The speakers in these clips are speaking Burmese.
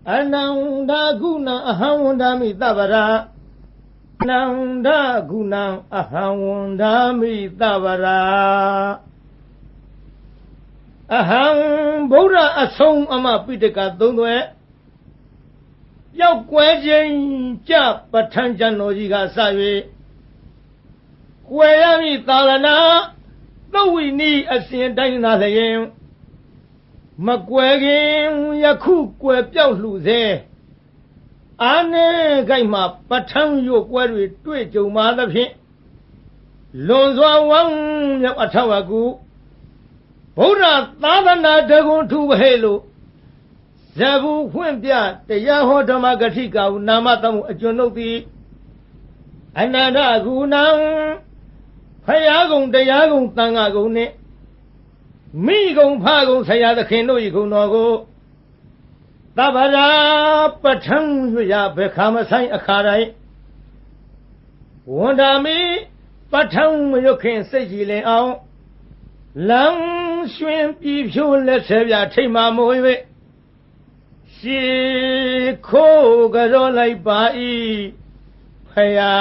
Ananda guna ahawandami tabara Ananda guna ahawandami tabara Aham Buddha asong ama pitaka dungwe Yao kwe jing ja patan janoji ga sawe Kwe yami talana Tawi ni asin dai na layen Makwe gin yaku kwe piao lu ze Ane gai ma patan yo kwe rui tui jiu ma da pin Lun zwa wang yao atawagu Buddha tadana dagun tu bahelo Zabu huen pia te yaho dhamma gathika nama tamu ajunokti Ananda gunang Phayagong tayagong tangagong ne Migong phagong sayada khendo ikong nogo Tabara patang yuya bekhama say akharay Wandami patang yukhin sajile ao Lang xuyên pi phiêu lệ sebya thima moiwe Si kho garo lai bai phaya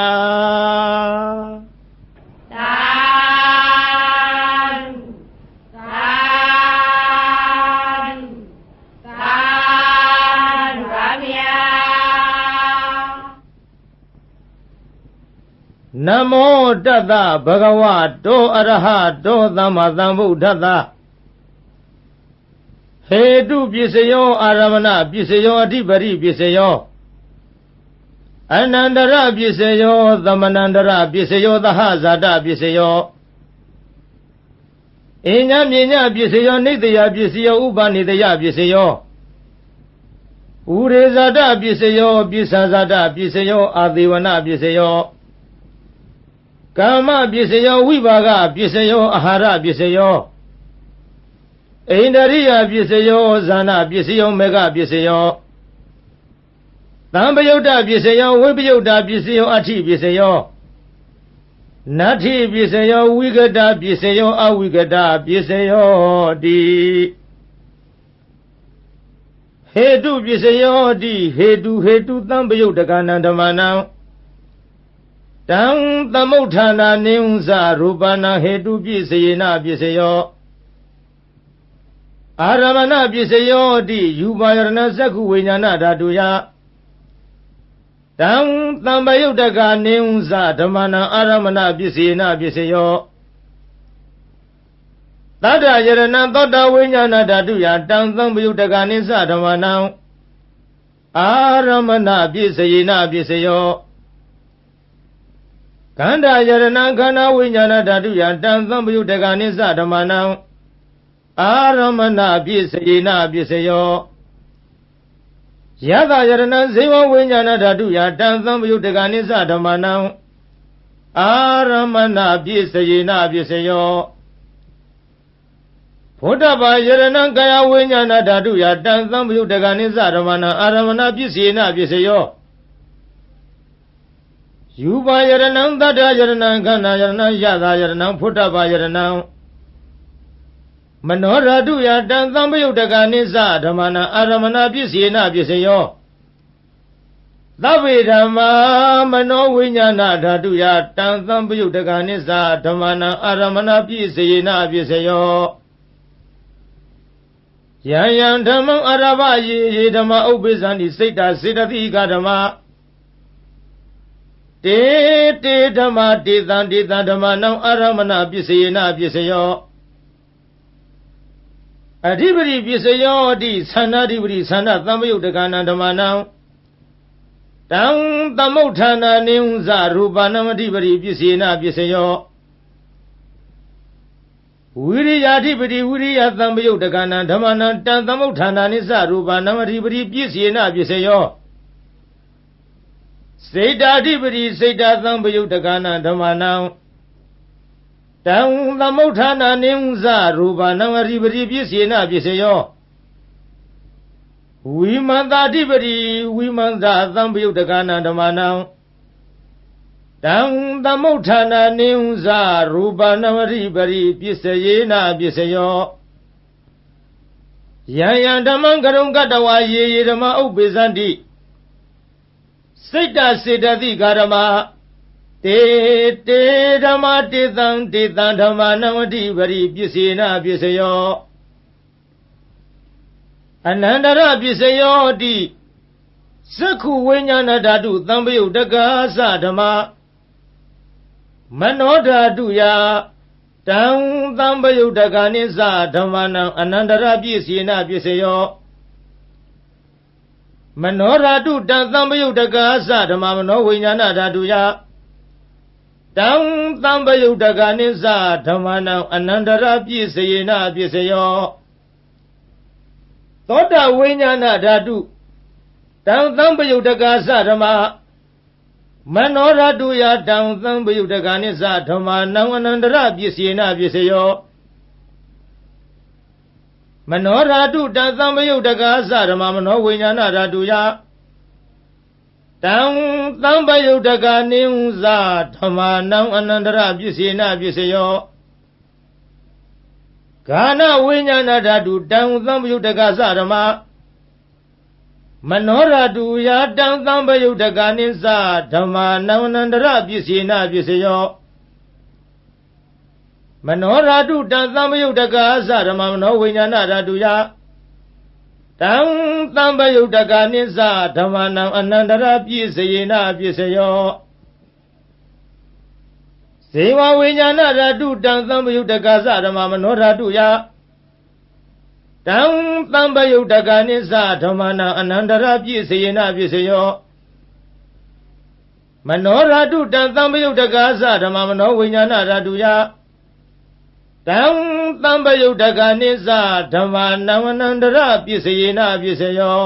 Namo Tata Bhagavato Arahato Dhammasambuddhassa Hetu Pisayo Aramana Pisayo Adhipari Pisayo Anandara Pisayo Dhammanandara Pisayo Dahasada Pisayo Inya Minya Pisayo Nidya Pisayo Upanidya Pisayo Urezada Pisayo Pisazada Pisayo Adivana Pisayo Kama Pisayo Vivaga Pisayo Ahara Pisayo Indariya Pisayo Zana Pisayo Mega Pisayo Tambayota Pisayo Vipayota Pisayo Ati Pisayo Nati Pisayo Vigada Pisayo Avigada Pisayo Di Hetu Pisayo Di Hetu Tambayota Kanandamanam Tang Tamuthana Nimsa Rupana Hetu Pisayena Pisayo Aramana Pisayo Di Yubayarana Saku Vinyana Dhatuya Tang Tambayutaka Nimsa Dhamana Aramana Pisayena Pisayo Tata Yarana Tata Vinyana Dhatuya Tang Tambayutaka Nimsa Dhamana Aramana Pisayena Pisayo Kanda Yarana Kana Vinyana Dhatuya Tang Tambayutaka Nimsa Dhamana Aramana Pisayena Pisayo Yada Yarana Seva Vinyana Dhatuya Tang Tambayutaka Nimsa Dhamana Aramana Pisayena Pisayo Photapa Yarana Kaya Vinyana Dhatuya Tang Tambayutaka Nimsa Dhamana Aramana Pisayena Pisayo Yupa Yarana Tata Yarana Kana Yarana Yada Yarana Photapa Yarana Manoratuya Tang Tambayutaka Nimsa Dhamana Aramana Pisayena Pisayo Tabe Dhamma Mano Vinyana Dhatuya Tang Tambayutaka Nimsa Dhamana Aramana Pisayena Pisayo Yang Dhamma Arava Ye Dhamma Ubisani Sita Siddhatika Dhamma Te Dhamma Detan Dhamma Nang Aramana Pisayena Pisayo Adhipari Pisayo Di Sanadipari Sana Tambayutaka Dhamma Nang Tang Tamuthana Nimsa Rupanam Adhipari Pisayena Pisayo Viriyadhipari Viriya Tambayutaka Dhamma Nang Tang Tamuthana Nimsa Rupanam Adhipari Pisayena Pisayo Siddhadhipari Siddha Tambayutaka Dhamma Nang Tang Tamuthana Nimsa Rupanam Adhipari Pisayena Pisayo Vimantadhipari Vimanta Tambayutaka Dhamma Nang Tang Tamuthana Nimsa Rupanam Adhipari Pisayena Pisayo ယံယံဓမ္မံကရုံကတ္တဝါယေယေဓမ္မဥပ္ပေသန္တိစိတ်တစေတသိကာရမတေတေဓမ္မတေတံတေတံဓမ္မနဝတိပရိပစ္စေနပစ္စယောအနန္တရပစ္စယောတိသက္ခုဝိညာဏဓာတုသံပယုတ်တက္ကာသဓမ္မမနောဓာတုယတံသံပယုတ်တက္ကာနိသဓမ္မနံအနန္တရပစ္စေနပစ္စယောမနောဓာတုတံသံပယုတ်တက္ကာသဓမ္မမနောဝိညာဏဓာတုယတံသံပယုတ်တက္ကာနိသဓမ္မနံအနန္တရပစ္စေနပစ္စယောသောတဝိညာဏဓာတုတံသံပယုတ်တက္ကာသဓမ္မမနောဓာတုယတံသံပယုတ်တက္ကာနိသဓမ္မနံအနန္တရပစ္စေနပစ္စယောမနောဓာတုတံသံပယုတ်တက္ကာသဓမ္မမနောဝိညာဏဓာတုယတံသံပယုတ်တက္ကာနိသဓမ္မနံအနန္တရပစ္စေနပစ္စယောဂာနဝိညာဏဓာတုတံသံပယုတ်တက္ကာသဓမ္မမနောဓာတုယတံသံပယုတ်တက္ကာနိသဓမ္မနံအနန္တရပစ္စေနပစ္စယောမနောဓာတုတံသံပယုတ်တက္ကာသဓမ္မမနောဝိညာဏဓာတုယတံသံပယုတ်တက္ကာနိသဓမ္မနံအနန္တရပစ္စေနပစ္စယောဇေဝဝိညာဏဓာတုတံသံပယုတ်တက္ကာသဓမ္မမနောဓာတုယတံသံပယုတ်တက္ကာနိသဓမ္မနံအနန္တရပစ္စေနပစ္စယောမနောဓာတုတံသံပယုတ်တက္ကာသဓမ္မမနောဝိညာဏဓာတုယတံသံပယုတ်တက္ကာနိသဓမ္မနံအနန္တရပစ္စေနပစ္စယော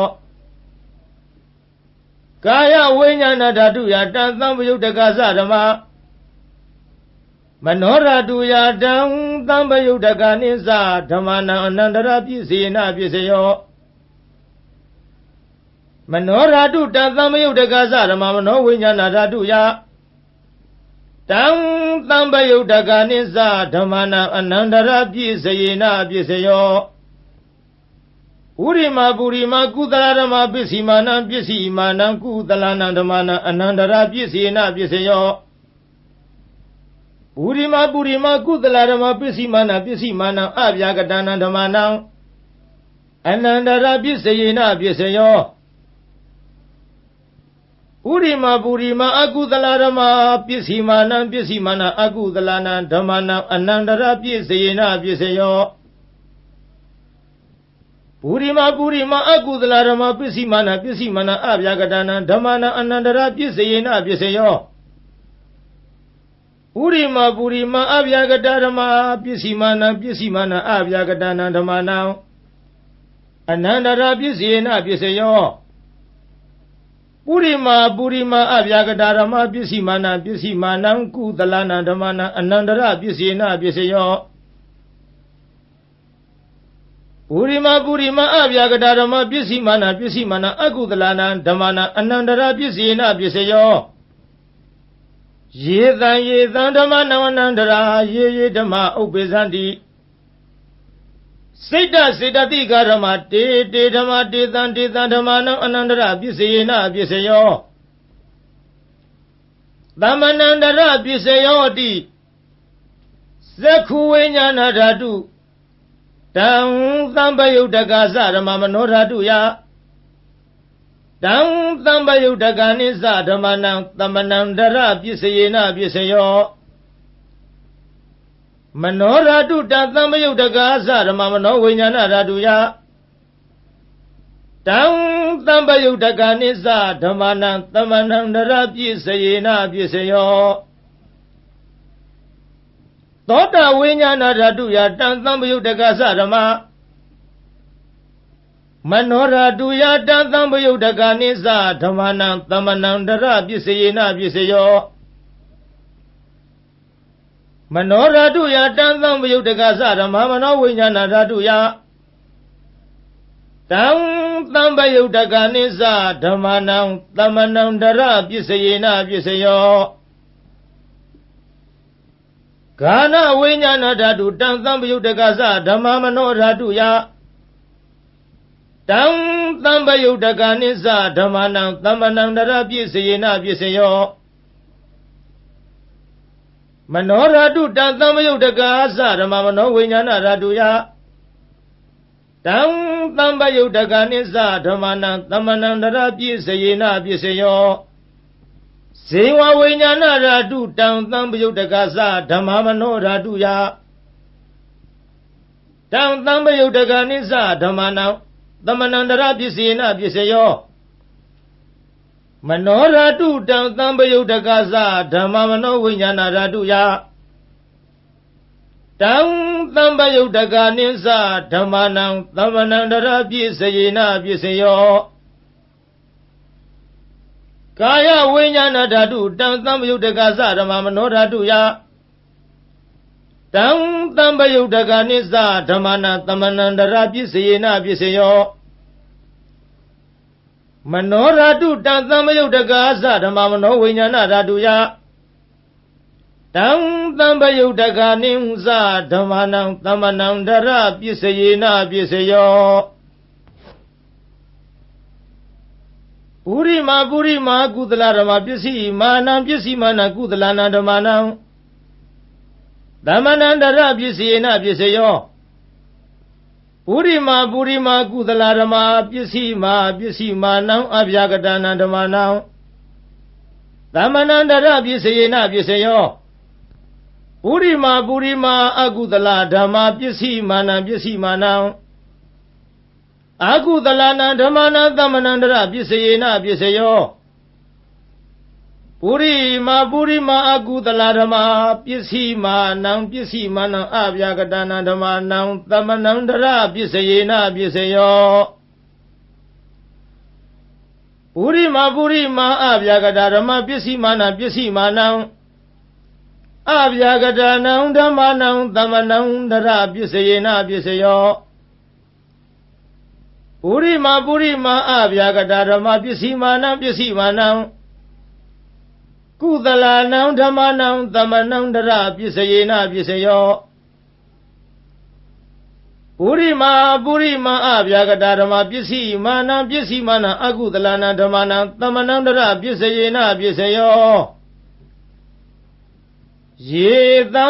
ကာယဝိညာဏဓာတုယတံသံပယုတ်တက္ကာသဓမ္မမနောဓာတုယတံသံပယုတ်တက္ကာနိသဓမ္မနံအနန္တရပစ္စေနပစ္စယောမနောဓာတုတံသံပယုတ်တက္ကာသဓမ္မမနောဝိညာဏဓာတုယတံသံပယုတ်တက္ကာနိသဓမ္မနံအနန္တရပစ္စေနပစ္စယောဥရိမာပုရိမာကုသလဓမ္မပစ္စီမာနံပစ္စီမာနံကုသလနံဓမ္မနံအနန္တရပစ္စေနပစ္စယောပုရိမာပုရိမာကုသလဓမ္မပစ္စီမာနံပစ္စီမာနံအဗျာကတနံဓမ္မနံအနန္တရပစ္စေနပစ္စယောဥရိမာပုရိမာအကုသလဓမ္မပစ္စီမာနံပစ္စီမာနံအကုသလနံဓမ္မနံအနန္တရပစ္စေနပစ္စယောပုရိမာပုရိမာအကုသလဓမ္မပစ္စီမာနံပစ္စီမာနံအဗျာကတနံဓမ္မနံအနန္တရပစ္စေနပစ္စယောပုရိမာပုရိမာအဗျာကတဓမ္မပစ္စီမာနံပစ္စီမာနံအဗျာကတနံဓမ္မနံအနန္တရပစ္စေနပစ္စယောပုရိမာပုရိမာအဗျာကတဓမ္မပစ္စီမာနံပစ္စီမာနံကုသလနံဓမ္မနံအနန္တရပစ္စေနပစ္စယောပုရိမာပုရိမာအဗျာကတဓမ္မပစ္စီမာနံပစ္စီမာနံအကုသလနံဓမ္မနံအနန္တရပစ္စေနပစ္စယောယေတံဓမ္မနံအနန္တရာယေယေဓမ္မဥပ္ပေသန္တိစိတ်တစေတသိကာရမတေတေဓမ္မတေတံတေတံဓမ္မနံအနန္တရပစ္စေနပစ္စယောသမ္မနန္တရပစ္စယောတိသက္ခုဝိညာဏဓာတုတံသံပယုတ်တက္ကာသဓမ္မမနောဓာတုယတံသံပယုတ်တက္ကာနိသဓမ္မနံသမ္မနန္တရပစ္စေနပစ္စယောမနောဓာတုတံသံပယုတ်တက္ကာသဓမ္မမနောဝိညာဏဓာတုယတံသံပယုတ်တက္ကာနိသဓမ္မနံသမ္မနန္တရပစ္စေနပစ္စယောသောတဝိညာဏဓာတုယတံသံပယုတ်တက္ကာသဓမ္မမနောဓာတုယတံသံပယုတ်တက္ကာနိသဓမ္မနံသမ္မနန္တရပစ္စေနပစ္စယောမနောဓာတုယတံသံပယုတ်တက္ကာသဓမ္မမနောဝိညာဏဓာတုယတံသံပယုတ်တက္ကာနိသဓမ္မနံသမ္မနန္တရပစ္စေနပစ္စယောဂာနဝိညာဏဓာတုတံသံပယုတ်တက္ကာသဓမ္မမနောဓာတုယ တံသမ္ပယုတ်တကနိစ္စဓမ္မနံသမ္မနံတရပြည့်စေနပြည့်စေယောမနောရတုတံသမ္ပယုတ်တကာသဓမ္မမနောဝိညာဏရတုယတံသမ္ပယုတ်တကနိစ္စဓမ္မနံသမ္မနံတရပြည့်စေနပြည့်စေယောဇေဝဝိညာဏရတုတံသမ္ပယုတ်တကာသဓမ္မမနောရတုယတံသမ္ပယုတ်တကနိစ္စဓမ္မနံသမ္မနန္တရပစ္စေနပစ္စယောမနောရတုတံသမ္ပယုတ်တကသဓမ္မမနောဝိညာဏရတုယတံသမ္ပယုတ်တကနိစ္စဓမ္မနံသမ္မနန္တရပစ္စေနပစ္စယောကာယဝိညာဏဓာတုတံသမ္ပယုတ်တကသဓမ္မမနောဓာတုယတံသမ္ပယုတ်တကနိစ္စဓမ္မနံသမ္မနန္တရပစ္စေနပစ္စယောမနောဓာတုတံသမ္ပယုတ်တကသဓမ္မမနောဝိညာဏဓာတုယတံသမ္ပယုတ်တကနိစ္စဓမ္မနံသမ္မနန္တရပစ္စေနပစ္စယောပုရိမာကုသလဓမ္မပစ္စည်းမာနံပစ္စည်းမာနကုသလနာဓမ္မနံသမ္မနန္တရပစ္စေနပစ္စယောပုရိမာကုသလဓမ္မပစ္စည်းမာနံအဗျာကတနာဓမ္မနံသမ္မနန္တရပစ္စေနပစ္စယောပုရိမာအကုသလဓမ္မပစ္စည်းမာနံအကုသလနာဓမ္မနံသမ္မနန္တရပစ္စေနပစ္စယောပုရိမာအကုသလဓမ္မပစ္စည်းမာနံအဗျာကတနာဓမ္မနံသမ္မနန္တရပစ္စေနပစ္စယောပုရိမာအဗျာကတဓမ္မပစ္စည်းမာနအဗျာကတနံဓမ္မနံသမ္မနန္တရပစ္စေနပစ္စယောပုရိမာအဗျာကတဓမ္မပစ္စည်းမာနံကုသလနံဓမ္မနံသမ္မနန္တရပစ္စေနပစ္စယောပုရိမာအဗျာကတဓမ္မပစ္စည်းမာနံအကုသလနံဓမ္မနံသမ္မနန္တရပစ္စေနပစ္စယောယေသံ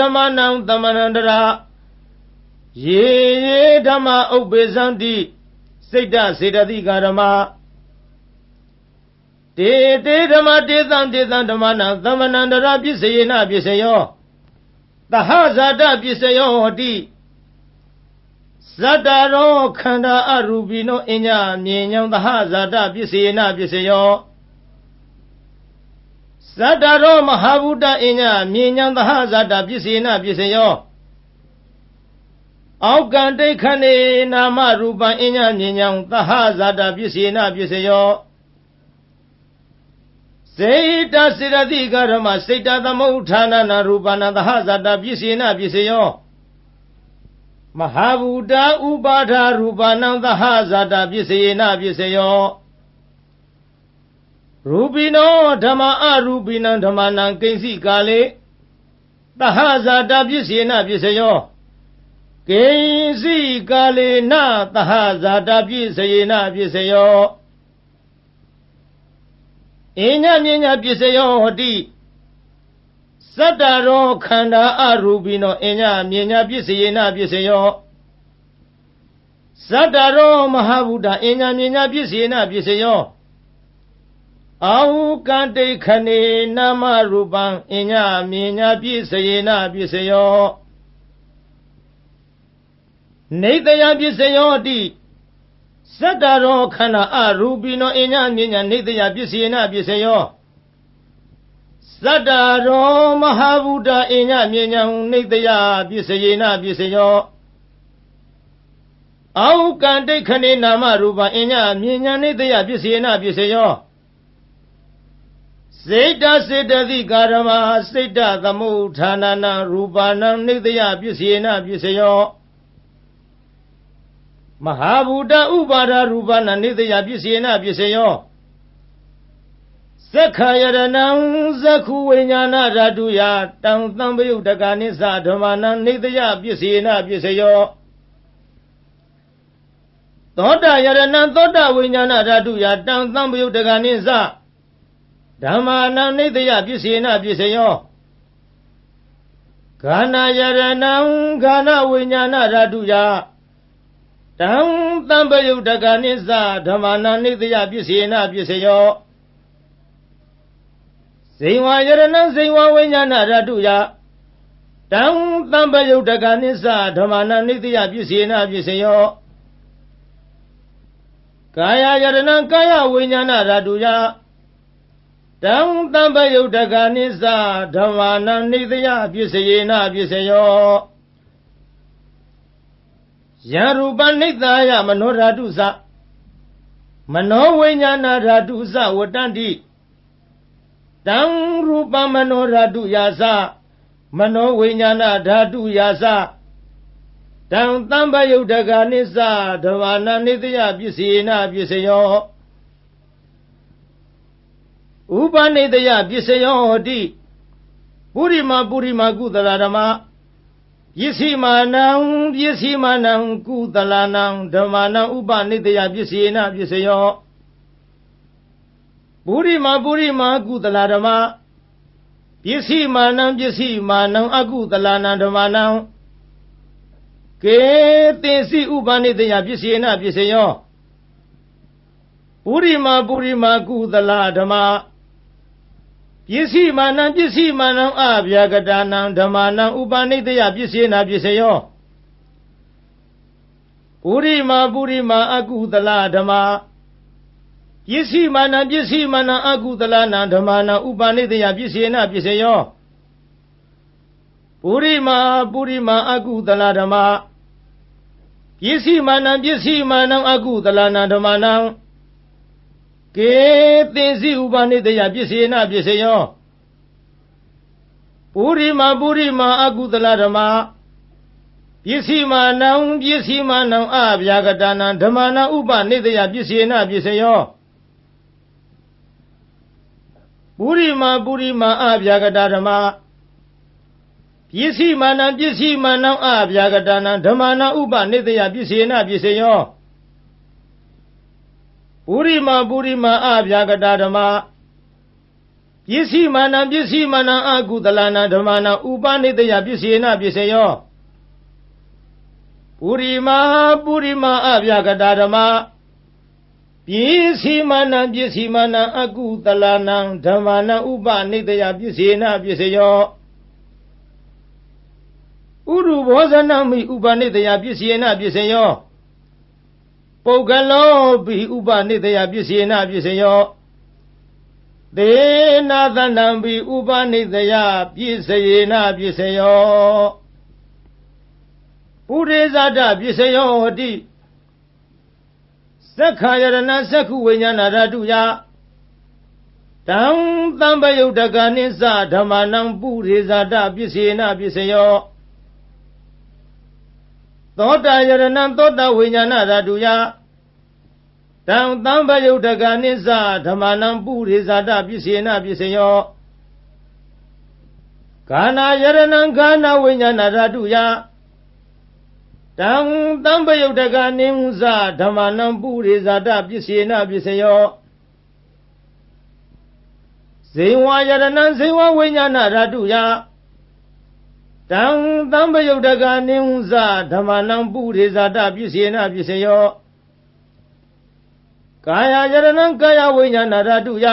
ဓမ္မနံသမ္မနန္တရယေဓမ္မဥပ္ပေသံတိစိတ်တစေတသိကာဓမ္မတေဓမ္မတေသံဓမ္မနံသမ္မနန္တရပစ္စေနပစ္စယောသဟဇာတပစ္စယောဟောတိဇတ္တရောခန္ဓာအရူပိနောအညမြင်ညံသဟဇာတပစ္စေနပစ္စယောဇတ္တရောမဟာဗုဒ္ဓအညမြင်ညံသဟဇာတပစ္စေနပစ္စယောအောက်ကံတိခဏေနာမရူပံအညမြင်ညံသဟဇာတပစ္စေနပစ္စယောစေတစေရတိကဓမ္မစေတသမုဋ္ဌာနနာရူပနာသဟဇာတပစ္စေနပစ္စယောမဟာဗုဒ္ဓဥပါဒရူပနံသဟဇာတပစ္စေနပစ္စယောရူပိနောဓမ္မအရူပိနံဓမ္မနံကိဉ္စီကာလေသဟဇာတပစ္စေနပစ္စယောကိဉ္စီကာလေနသဟဇာတပစ္စေနပစ္စယောအညမြညာပစ္စယောဟောတိဇတ္တရောခန္ဓာအရူပိနောအညမြညာပစ္စေနပစ္စယောဇတ္တရောမဟာဗုဒ္ဓအညမြညာပစ္စေနပစ္စယောအာဟုကံတိခဏေနာမရူပံအညမြညာပစ္စေနပစ္စယောနေတယပစ္စယောတိဇတ္တရောခန္ဓာအရူပိနောအညမြညာနေတယပစ္စေနပစ္စယောဇတ္တရောမဟာဗုဒ္ဓအညမြညာနေတယပစ္စေနပစ္စယောအာဟုကံတိခဏေနာမရူပံအညမြညာနေတယပစ္စေနပစ္စယောစေတစေတသိကာရမစေတသမုဋ္ဌာနနာရူပနံနေတယပစ္စေနပစ္စယောမဟာဗုဒ္ဓဥပါဒရူပနံနေတယပစ္စေနပစ္စယောသက္ခာယရဏံသက္ခုဝိညာဏဓာတုယတံသံပယုတ်တကနိစ္စဓမ္မနံနေတယပစ္စေနပစ္စယော သောတာယရဏံသောတာဝိညာဏဓာတုယတံသံပယုတ်တကနိသဓမ္မာနံနိတယပစ္စေနပစ္စယောဂာနာယရဏံဂာနဝိညာဏဓာတုယတံသံပယုတ်တကနိသဓမ္မာနံနိတယပစ္စေနပစ္စယောဇိဝယရဏံဇိဝဝိညာဏဓာတုယတံသံပယုတ်တကနိသဓမ္မာနံနိတယပစ္စေနပစ္စယောကာယယရဏံကာယဝိညာဏဓာတုယတံသံပယုတ်တကနိသဓမ္မာနံနိတယပစ္စယေနပစ္စယောယံရူပနိတ္တယမနောဓာတုသမနောဝိညာဏဓာတုသဝတ္တန္တိတံရူပမနောဓာတုယာသမနောဝိညာဏဓာတုယာသတံသံပယုတ်တကနိသဓမ္မာနံနိတယပစ္စေနပစ္စယောဥပနိတယပစ္စယောဟောတိပုရိမာကုသလဓမ္မပစ္စည်းမာနံကုသလနံဓမ္မာနံဥပနိတယပစ္စေနပစ္စယောပုရိမာကုသလဓမ္မပစ္စည်းမာနံအကုသလနံဓမ္မာနံကေသေစီဥပနိတယပစ္စေနပစ္စယောပုရိမာကုသလဓမ္မပစ္စည်းမာနံအဗျာကတာနံဓမ္မာနံဥပနိတယပစ္စေနပစ္စယောပုရိမာအကုသလဓမ္မပစ္စည်းမာနံအကုသလနံဓမ္မာနံဥပနိတယပစ္စေနပစ္စယောပုရိမာအကုသလဓမ္မပစ္စည်းမာနံအကုသလနံဓမ္မာနံကေသေစီဥပနိတယပစ္စေနပစ္စယောပုရိမာအကုသလဓမ္မပစ္စည်းမာနံအဗျာကတာနံဓမ္မာနံဥပနိတယပစ္စေနပစ္စယောပုရိမာအဗျာကတာဓမ္မပစ္စည်းမာနံအဗျာကတာနံဓမ္မာနံဥပနိတယပစ္စေနပစ္စယောပုရိမာအဗျာကတာဓမ္မပစ္စည်းမာနံအကုသလနံဓမ္မာနံဥပနိတယပစ္စေနပစ္စယောပုရိမာအဗျာကတာဓမ္မပစ္စည်းမာနံအကုသလနံဓမ္မာနံဥပနိတယပစ္စေနပစ္စယောဥရုဘောဇနမိဥပနိတယပစ္စေနပစ္စယောပုဂ္ဂလောပိဥပနိတယပစ္စေနပစ္စယောသေနာသနံပိဥပနိတယပစ္စယေနပစ္စယောပုရိသတပစ္စယောဟောတိသက္ခာယရဏသက္ခုဝိညာဏဓာတုယတံသံပယုတ်တကနိသဓမ္မာနံပုရိသတပစ္စေနပစ္စယောသောတာယရဏံသောတာဝိညာဏဓာတုယတံသံပယုတ်တကနိသဓမ္မာနံပုရိသတပစ္စေနပစ္စယောဂာနာယရဏံဂာနဝိညာဏဓာတုယတံသံပယုတ်တကနိသဓမ္မာနံပုရိသတပစ္စေနပစ္စယောဇိဝယရဏံဇိဝဝိညာဏဓာတုယတံသံပယုတ်တကနိသဓမ္မာနံပုရိသတပစ္စေနပစ္စယောကာယယရဏံကာယဝိညာဏဓာတုယ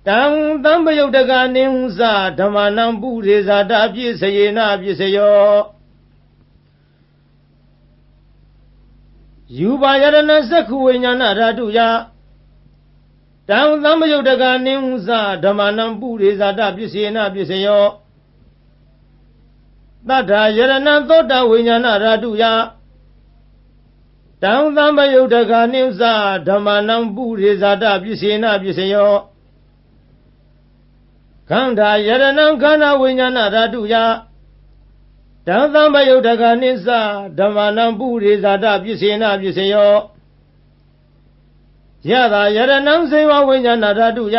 တံသံပယုတ်တကနိသဓမ္မာနံပုရိသတပစ္စေနပစ္စယောယူပါယရဏသက္ခုဝိညာဏဓာတုယတံသံပယုတ်တကနိသဓမ္မာနံပုရိသတပစ္စေနပစ္စယောသတ္ထာယရဏံသောတာဝိညာဏဓာတုယတံသံပယုတ်တကနိသဓမ္မာနံပုရိသတပစ္စေနပစ္စယောခန္ဓာယရဏံခန္ဓာဝိညာဏဓာတုယတံသံပယုတ်တကနိသဓမ္မာနံပုရိသတပစ္စေနပစ္စယောယတာယရဏံဇေဝဝိညာဏဓာတုယ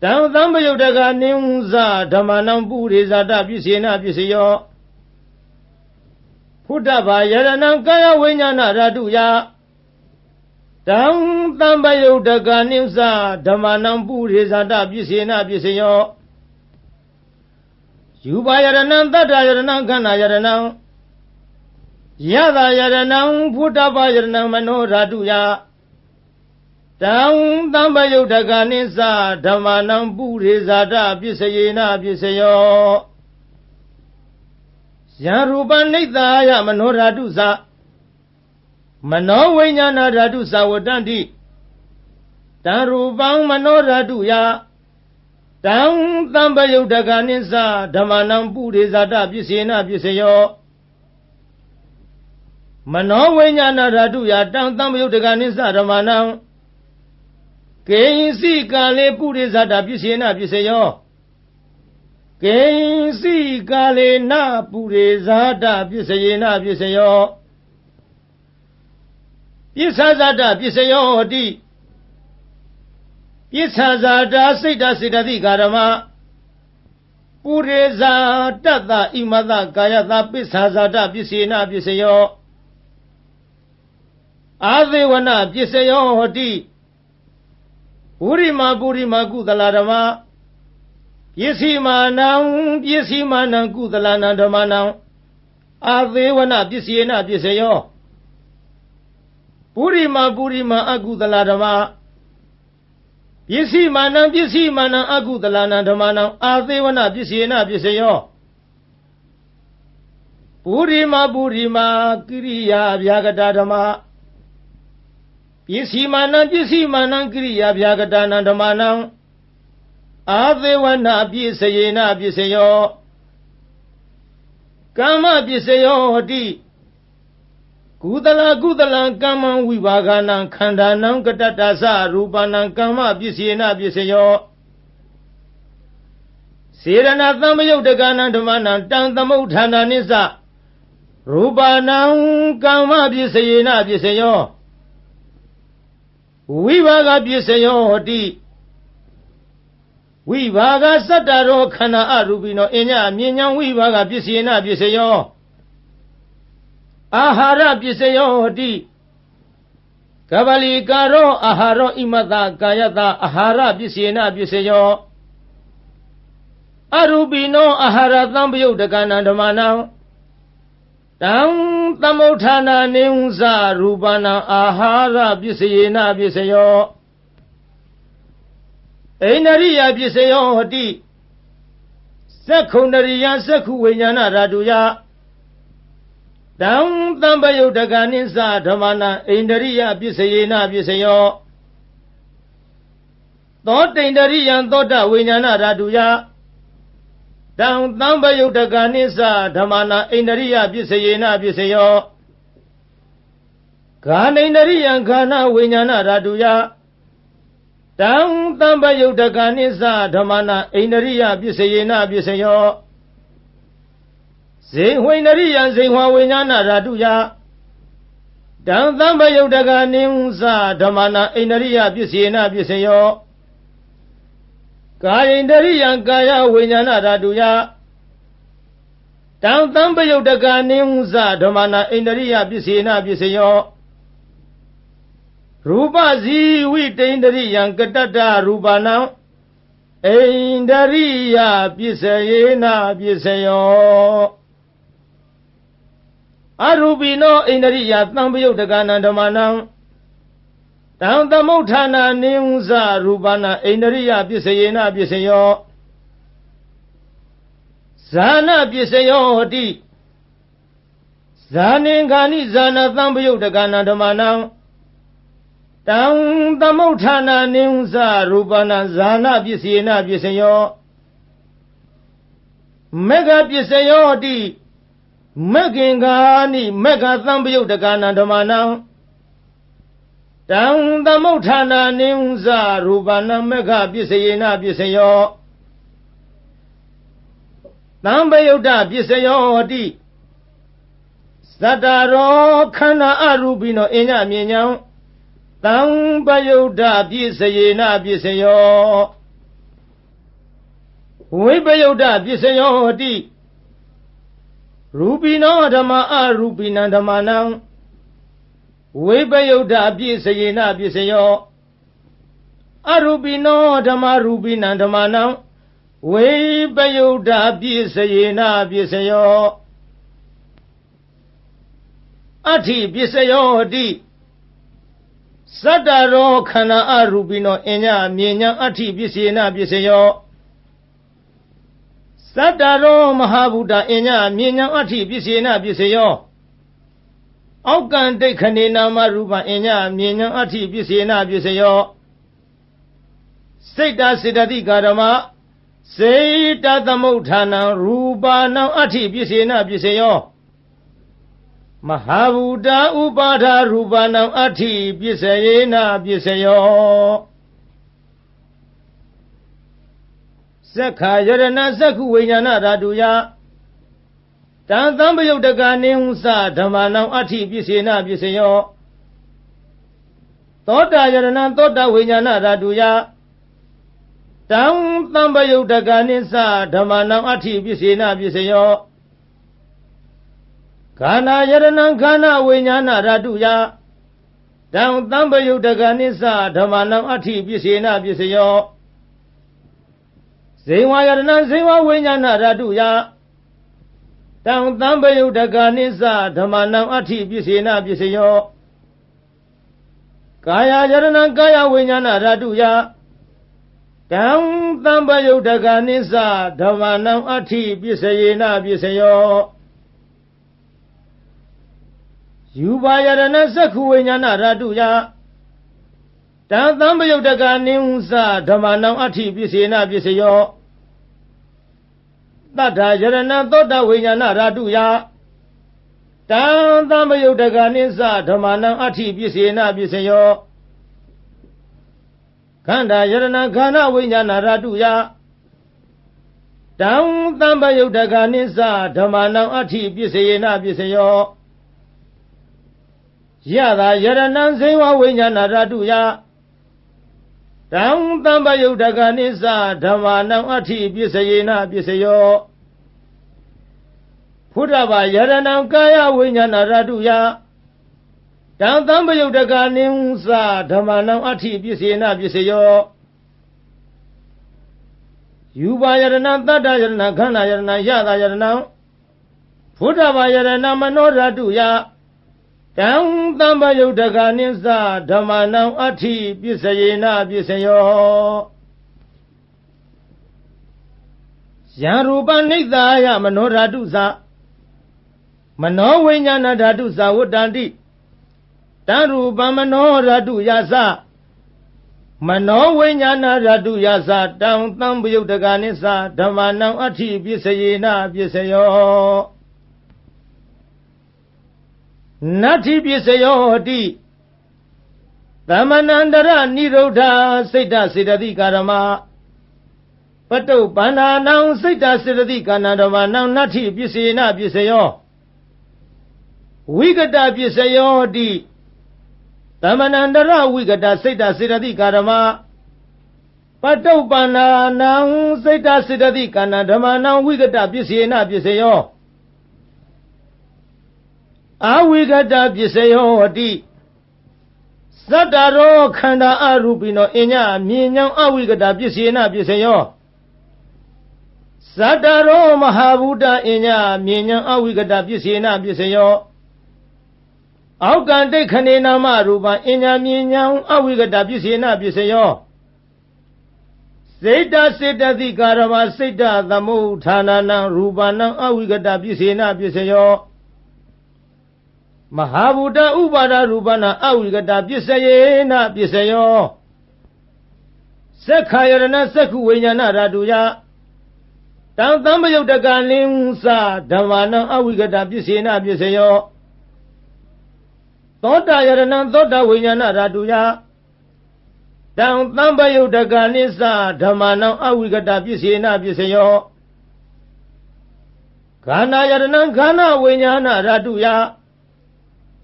တံသံပယုတ်တကနိသဓမ္မာနံပုရိသတပစ္စေနပစ္စယော Putaba Yaranam Kaya Winyana Raduya Dam Tambayo Daganimsa Damanam Burizada Bisina Bisayo Yuba Yaranam Dada Yaranam Kana Yaranam Yada Yaranam Putaba Yaranam Mano Raduya Dam Tambayo Daganimsa Damanam Burizada Bisayina Bisayo Yaruban Nitaya Manoradusa Mano Winyana Radusa Wadandi Darubang Manoraduya Dam Tambayo Daganisa Damanam Burizada Bisina Bisayo Mano Winyana Raduya Dam Tambayo Daganisa Damanam Kaisi Kale Burizada Bisina Bisayo Kaisi Kale Na Burizada Bisayina Bisayo Bisazada Bisayo Di Bisazada Sita Sitati Karama Buriza Tata Imada Kayata Bisazada Bisina Bisayo Adewana Bisayo Di Burima Gudalarama Yesimanam Gudalana Damanam Adewana Bisina Bisayo Burima Agudalarama Yesimanam Agudalana Damanam Adewana Bisina Bisayo Burima Kriya Vyagadadama Yesimanam Kriya Vyagadana Damanam Adewana Bisayena Bisayo Kama Bisayo Di Gudala Kama Vivagana Kandanam Katatasa Rupanam Kama Bisayena Bisayo Sirana Tamayo Dagana Damana Tantamutana Nisa Rupanam Kama Bisayena Bisayo Vivaga Bisayo Di Vivaga Sataro Kana Arubino Enya Minyan Vivaga Bisina Bisayo Ahara Bisayo Di Kabali Karo Aharo Imata Kayata Ahara Bisina Bisayo Arubino Ahara Tambayo Dagana Damana Tam Tamotana Neunza Rubana Ahara Bisina Bisayo Ainariya Bisayo Hati Sekunariya Seku Winyana Raduya Dam Tambayo Daganisa Damana Ainariya Bisayena Bisayo Thought Ainariya Thoda Winyana Raduya Dam Tambayo Daganisa Damana Ainariya Bisayena Bisayo Ganainariya Gana Winyana Raduya Dam Tambayo Daganisa Damana Ainariya Bisayena Bisayo Zehwainariya Zehwa Winyana Raduya Dam Tambayo Daganisa Damana Ainariya Bisayena Bisayo Kaindariya Kaya Winyana Raduya Dam Tambayo Daganisa Damana Ainariya Bisayena Bisayo Rupa Ziwi Tendariya Katata Rupana Indariya Bisayena Bisayo Arubino Indariya Tambayo Dagana Damana Tam Tamotana Neunza Rupana Indariya Bisayena Bisayo Zana Bisayo Di Zanengani Zana Tambayo Dagana Damana Tam Tamotana Neunza Rupana Zana Bisayena Bisayo Mega Bisayo Di Megingani Mega Tambayo Dagana Damana Tam Tamotana Neunza Rupana Mega Bisayena Bisayo Tambayo Da Bisayo Di Sataro Kana Arubino Enya Minyang Tambayo Da Bisayena Bisayo Vibayo Da Bisayo Di Rupino Dhamma Arupina Dhammanam Vipayuddha Pisayena Pisayo Arupino Dhamma Rupina Dhammanam Vipayuddha Pisayena Pisayo Ati Pisayo Di Sadaro Khana Arupino Enya Mienya Ati Pisayena Pisayo Sadaro Mahabuddha Enya Mienya Ati Pisayena Pisayo Aukan Dekhanena Marupa Enya Mienya Ati Pisayena Pisayo Sita Siddhati Karama Sita Thamutthana Rupa Nam Ati Pisayena Pisayo Mahabuddha Upada Rupa Nam Ati Pisayena Pisayo Sakha Yarana Sakhu Vijnana Raduya Tantambayuddhaka Nihunsa Dhammanam Ati Pisayena Pisayo Tota Yarana Tota Vijnana Raduya Tantambayuddhaka Nihunsa Dhammanam Ati Pisayena Pisayo Kana Yarana Kana Vijnana Raduya Tantambayuddhaka Nihunsa Dhammanam Ati Pisayena Pisayo Zewa Yarana Zewa Vijnana Raduya Tantambayuddhaka Nihunsa Dhammanam Ati Pisayena Pisayo Kaya Yarana Kaya Vijnana Raduya Tantambayuddhaka Nihunsa Dhammanam Ati Pisayena Pisayo Yuva Yarana Sakhu Vijnana Raduya Tantambayuddhaka Nihunsa Dhammanam Ati Pisayena Pisayo Tata Yarana Tota Vijnana Raduya Tantambayuddhaka Nihunsa Dhammanam Ati Pisayena Pisayo Khanda Yarana Khana Vijnana Raduya Tantambayuddhaka Nihunsa Dhammanam Ati Pisayena Pisayo Yada Yarana Zewa Vijnana Raduya Tantambayuddhaka Nihunsa Dhammanam Ati Pisayena Pisayo Pudava Yarana Kaya Vijnana Raduya Tantambayuddhaka Nihunsa Dhammanam Ati Pisayena Pisayo Yuva Yarana Tata Yarana Khana Yarana Yada Yarana Pudava Yarana Mano Raduya Tantambayuddhaka Nihunsa Dhammanam Ati Pisayena Pisayo Yarupa Nidaya Mano Radusa Mano Vijnana Radusa Vuddhanti Tarupa Mano Raduyasa Mano Vijnana Raduyasa Tantambayuddhaka Nihunsa Dhammanam Ati Pisayena Pisayo Nati Pisayo Di Dhammanandara Nirodha Sita Siddhati Karama Pato Bananam Sita Siddhati Karama Nati Pisayena Pisayo Vigata Pisayo Di Dhammanandara Vigata Sita Siddhati Karama Pato Bananam Sita Siddhati Karama Vigata Pisayena Pisayo Avigata Pisayo Di Sadaro Khanda Arupino Enya Mienya Avigata Pisayena Pisayo Sadaro Mahabuddha Enya Mienya Avigata Pisayena Pisayo Aukan Dekhanena Marupa Enya Mienya Avigata Pisayena Pisayo Sita Siddhati Karama Sita Thamutthana Rupanam Avigata Pisayena Pisayo Mahabuddha Upada Rupana Avigata Pisayena Pisayo Sakha Yarana Sakhu Vijnana Raduya Tantambayuddhaka Nihunsa Dhammanam Avigata Pisayena Pisayo Tota Yarana Tota Vijnana Raduya Tantambayuddhaka Nihunsa Dhammanam Avigata Pisayena Pisayo Khana Yarana Khana Vijnana Raduya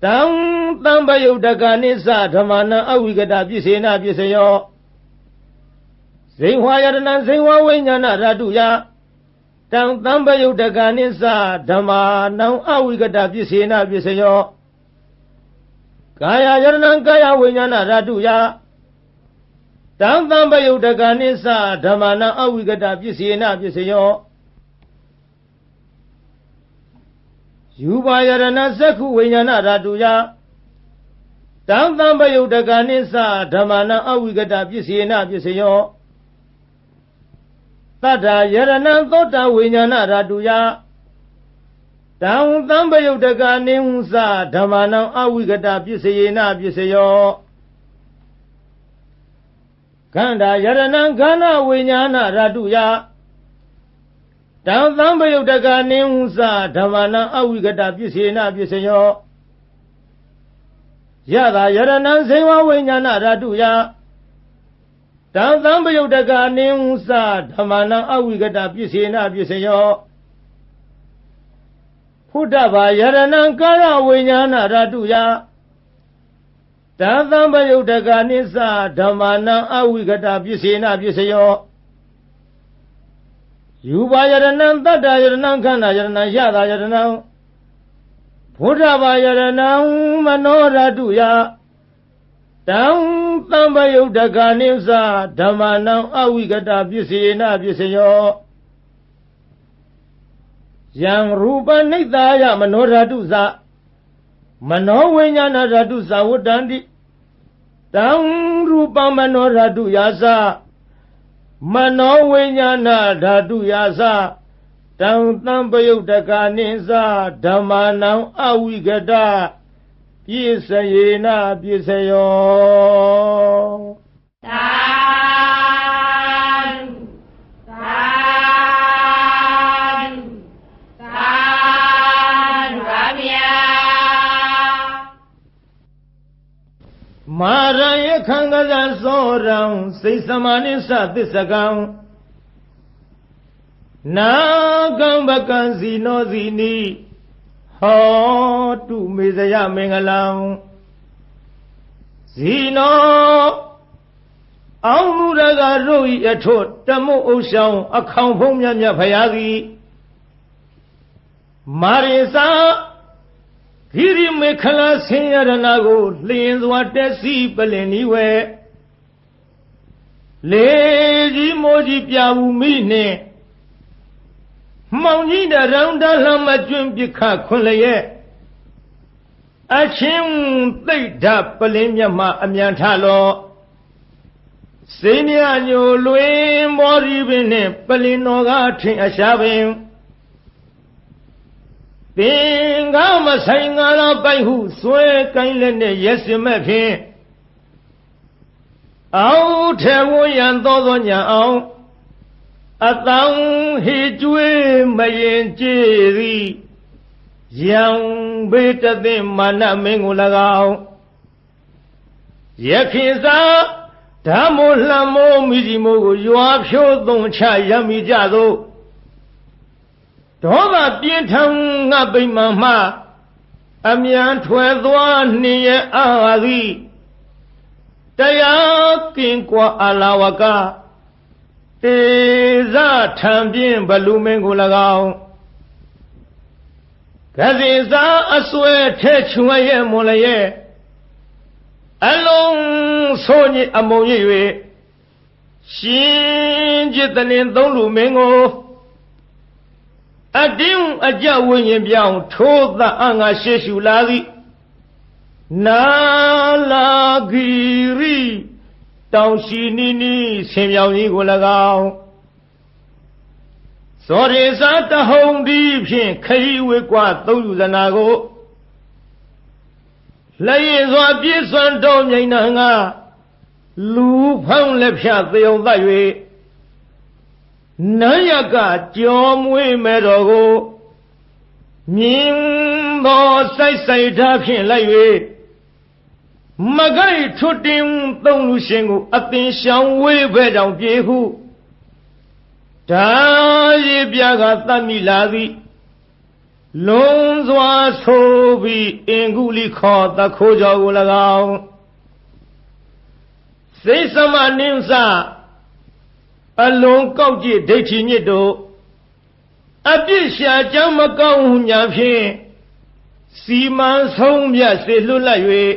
Tantambayuddhaka Nihunsa Dhammanam Avigata Pisayena Pisayo Zewa Yarana Zewa Vijnana Raduya တံသံပယုတ်တကနိစ္စဓမ္မာနံအဝိကတပစ္စေနပစ္စယောကာယယရဏံကာယဝိညာဏဓာတုယတံသံပယုတ်တကနိစ္စဓမ္မာနံအဝိကတပစ္စေနပစ္စယောယူပါယရဏသက္ခုဝိညာဏဓာတုယတံသံပယုတ်တကနိစ္စဓမ္မာနံအဝိကတပစ္စေနပစ္စယောတတ္ထာယရဏံသောတဝိညာဏဓာတုယတံသံပယုတ်တကနိဟုသဓမ္မာနံအဝိကတပစ္စေနပစ္စယောခန္ဓာယရဏံခန္ဓာဝိညာဏဓာတုယတံသံပယုတ်တကနိဟုသဓမ္မာနံအဝိကတပစ္စေနပစ္စယောယတာယရဏံဇေဝဝိညာဏဓာတုယတံသံပယုတ်တကနိဟုသဓမ္မာနံအဝိကတပစ္စေနပစ္စယောဖုဒ္ဓဘာယရဏံကာယဝိညာဏဓာတုယတံသံပယုတ်တကနိစ္စဓမ္မာနံအဝိကတပစ္စေနပစ္စယောယူပါယရဏံတတ္တယရဏံခန္ဓာယရဏံယတာယရဏံဖုဒ္ဓဘာယရဏံမနောဓာတုယတံသံပယုတ်တကနိစ္စဓမ္မာနံအဝိကတပစ္စေနပစ္စယောယံရူပနိတ္တာယမနောဓာတုသမနောဝိညာဏဓာတုသဝတ္တန္တိတံရူပမနောဓာတုယာသမနောဝိညာဏဓာတုယာသတံသံပယုတ်တကနိစ္စဓမ္မာနံအဝိကတပစ္စယေနပစ္စယောသာမာရယခံကဇာသောရံစိတ်သမာနိသသစ္စကံနာကံပကံဇီနောဇီနိဟောတုမေဇယမင်္ဂလံဇီနောအောင်မူရကတို့ဤအထွတ်တမုတ်ဥဆောင်အခေါင်ဖုံးမြတ်မြတ်ဖရာသည်မာရိစာဂိရိမေခလာဆင်းရဏကိုလျင်စွာတက်စီပလင်ဤဝဲလေကြီးမိုးကြီးပြဘူးမိနှင့်မှောင်ကြီးတရောင်တလှမကျွန်းပြခခွန်လျက်အချင်းသိဋ္ဌပလင်းမြတ်မှအမြန်ထလောစိမြညိုလွင်မောရီပင်နှင့်ပလင်တော်ကထင်အရှားပင်သင်္ကာမဆိုင်ငါလာပိုက်ဟုဆွဲကိုင်းလက်နဲ့ရက်စင်မဲ့ဖြင့်အောက်ထဲဝရန်သောညာအောင်အတောင်ဟေကျွေးမရင်ကြည်သည်ယံဘေတသိမာနမင်းကို၎င်းယခင်စာဓမ္မိုလှမိုးမိစီမိုးကိုရွာဖြိုးသုံးချရမိကြသို့ဒေါသပြင်းထန်ငါပိမှန်မှအမြန်ထွယ်သွားနှင်ရအာသည်တရားကင်ကွာအလာဝကတေဇထံပြင်းဘလူမင်းကို၎င်းကတိစာအစွဲထဲချွေရဲ့မွန်လျက်အလုံးဆိုးညစ်အမုံရ၍ရှင်จิตလင်သုံးလူမင်းကိုအတင်းအကြဝိညာဉ်ပြောင်းထိုးသအငါရှေရှုလာသည်နာလာဂီရိတောင်ရှိနီနီဆင်ပြောင်ကြီးကို၎င်းသောရေစာတဟုံဒီဖြင့်ခရီးဝေကွာသုံးယူဇနာကိုလက်ရည်စွာပြည့်စွမ်းတော်မြိန်နာငါလူဖောင်းလက်ဖြတ်သေုံသတ်၍နန်းရကကြောမွေးမဲ့တော်ကိုမြင်းသောစိုက်စိုက်ထားဖြင့်လိုက်၍မကိုက်ထွတ်တင်သုံးလူရှင်ကိုအသင်ရှောင်ဝေးဘဲကြောင့်ပြေဟုဒါရည်ပြကသတ်မိလာသည်လုံးစွာဆိုပြီးအင်္ဂုလိခောတခိုးကြောကို၎င်းစိတ်သမနင်းစအလုံးကောက်ကြည့်ဒိဋ္ဌိညစ်တို့ အပြစ်ရှာကြောင့်မကောင်းညာဖြင့်စီမံဆုံးမြတ်စေလွတ်လပ်၍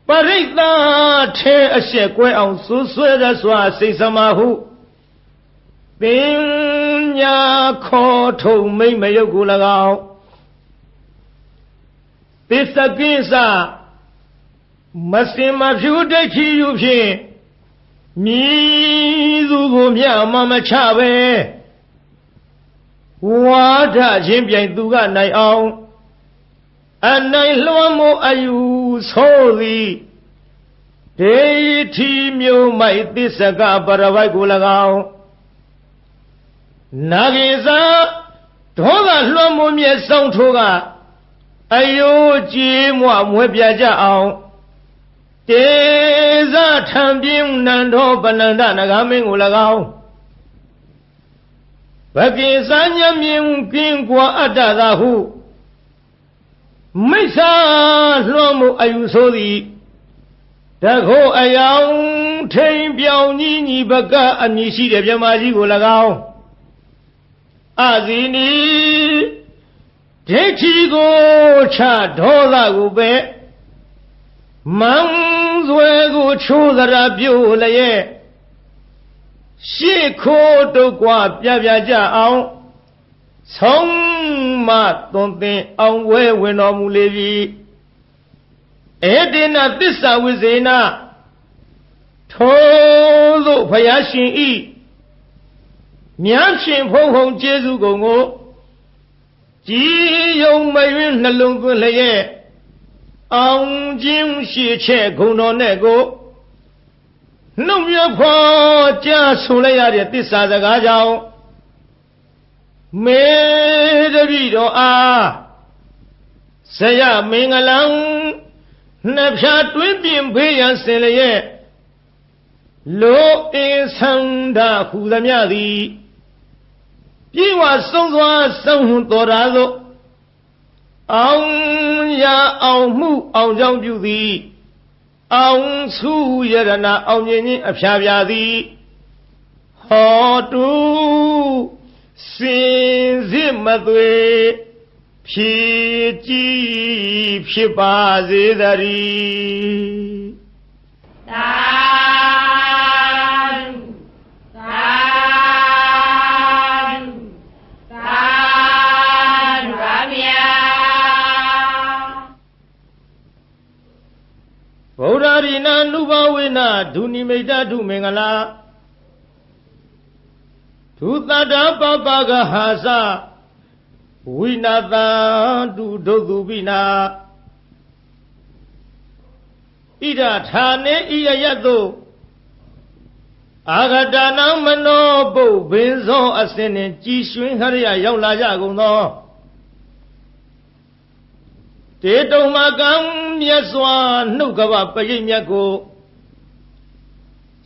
ပရိသတ်ထဲအရှက်ကွဲအောင်ဆွဆွဲရစွာစိတ်စမာဟုပညာခေါ်ထုံမိမ့်မယုတ်ကို၎င်းသစ္စာကိစ္စမစင်မဖြူဒိဋ္ဌိယူဖြင့်မြည်သူကိုမျှမမချပဲဝါဒချင်းပြိုင်သူကနိုင်အောင်အနိုင်လွှမ်းမိုးအယူဆိုသည်ဒေထီမျိုးမိုက်သစ္စကပရဝိုက်ကို၎င်းနာဂေသာဒေါသလွှမ်းမိုးမြဲဆောင်ထိုးကအယိုးကြည်မွမွဲပြကြအောင်တေဇထံပြင်းနန္ဒောပနန္ဒနဂမင်းကို၎င်းဘကိစဉ္ညမြင်ကင်းကွာအတ္တသာဟုမိစ္ဆာလွှမ်းမိုးအယူဆိုသည်တခိုးအယောင်ထိန်ပြောင်ကြီးညီဘကအမည်ရှိတဲ့မြမကြီးကို၎င်းအဇီနီဒိဋ္ဌိကိုချဒေါသကိုပဲမန်းဆွဲကိုချိုးသရာပြုတ်လျက်ရှေ့ခိုးတုတ်ကွာပြပြကြအောင်ဆုံးမသွန်သင်အောင်ဝဲဝင်တော်မူလေပြီဧတေနသစ္စာဝိဇေနထိုသို့ဘုရားရှင်ဤမြတ်ရှင်ဖုံဖုံကျေးဇူးကုန်ကိုကြည်ယုံမယွင်းနှလုံးသွင်းလျက်အောင်ခြင်းရှိချက်ဂုဏ်တော်နဲ့ကိုနှုတ်မြဖော်ကြားဆိုလိုက်ရတဲ့သစ္စာစကားကြောင့်မေတ္တိတော်အားဇယမင်္ဂလံနှဖြာတွင်းပြင်ဖေးရန်စင်လျက်လောအင်းဆန္ဒဟူသမျှသည်ပြေဝဆုံးစွာဆုံးဟုတော်ရာသို့အောင်ရအောင်မှုအောင်ကြောင့်ပြုသည်အောင်စုယရနာအောင်မြင်ခြင်းအဖျားပြသည်ဟောတုစင်စစ်မသွေဖြည့်ကြည်ဖြစ်ပါစေတည်းသာဗုဒ္ဓရိနာနုဘဝေနဒုနိမိတ်ဒုမင်္ဂလာဒုသတ္တပပကဟာသဝိနာတံတုဒုသုပိနာဣဒထာနေဣယယတုအာဂတနာမနောပုဗ္ဗင်္ဇောအစင်းနှင့်ကြည်ရွှင်ခရယရောက်လာကြကုန်သောတေတုံမကံမြတ်စွာနှုတ်ကပပရိတ်မြတ်ကို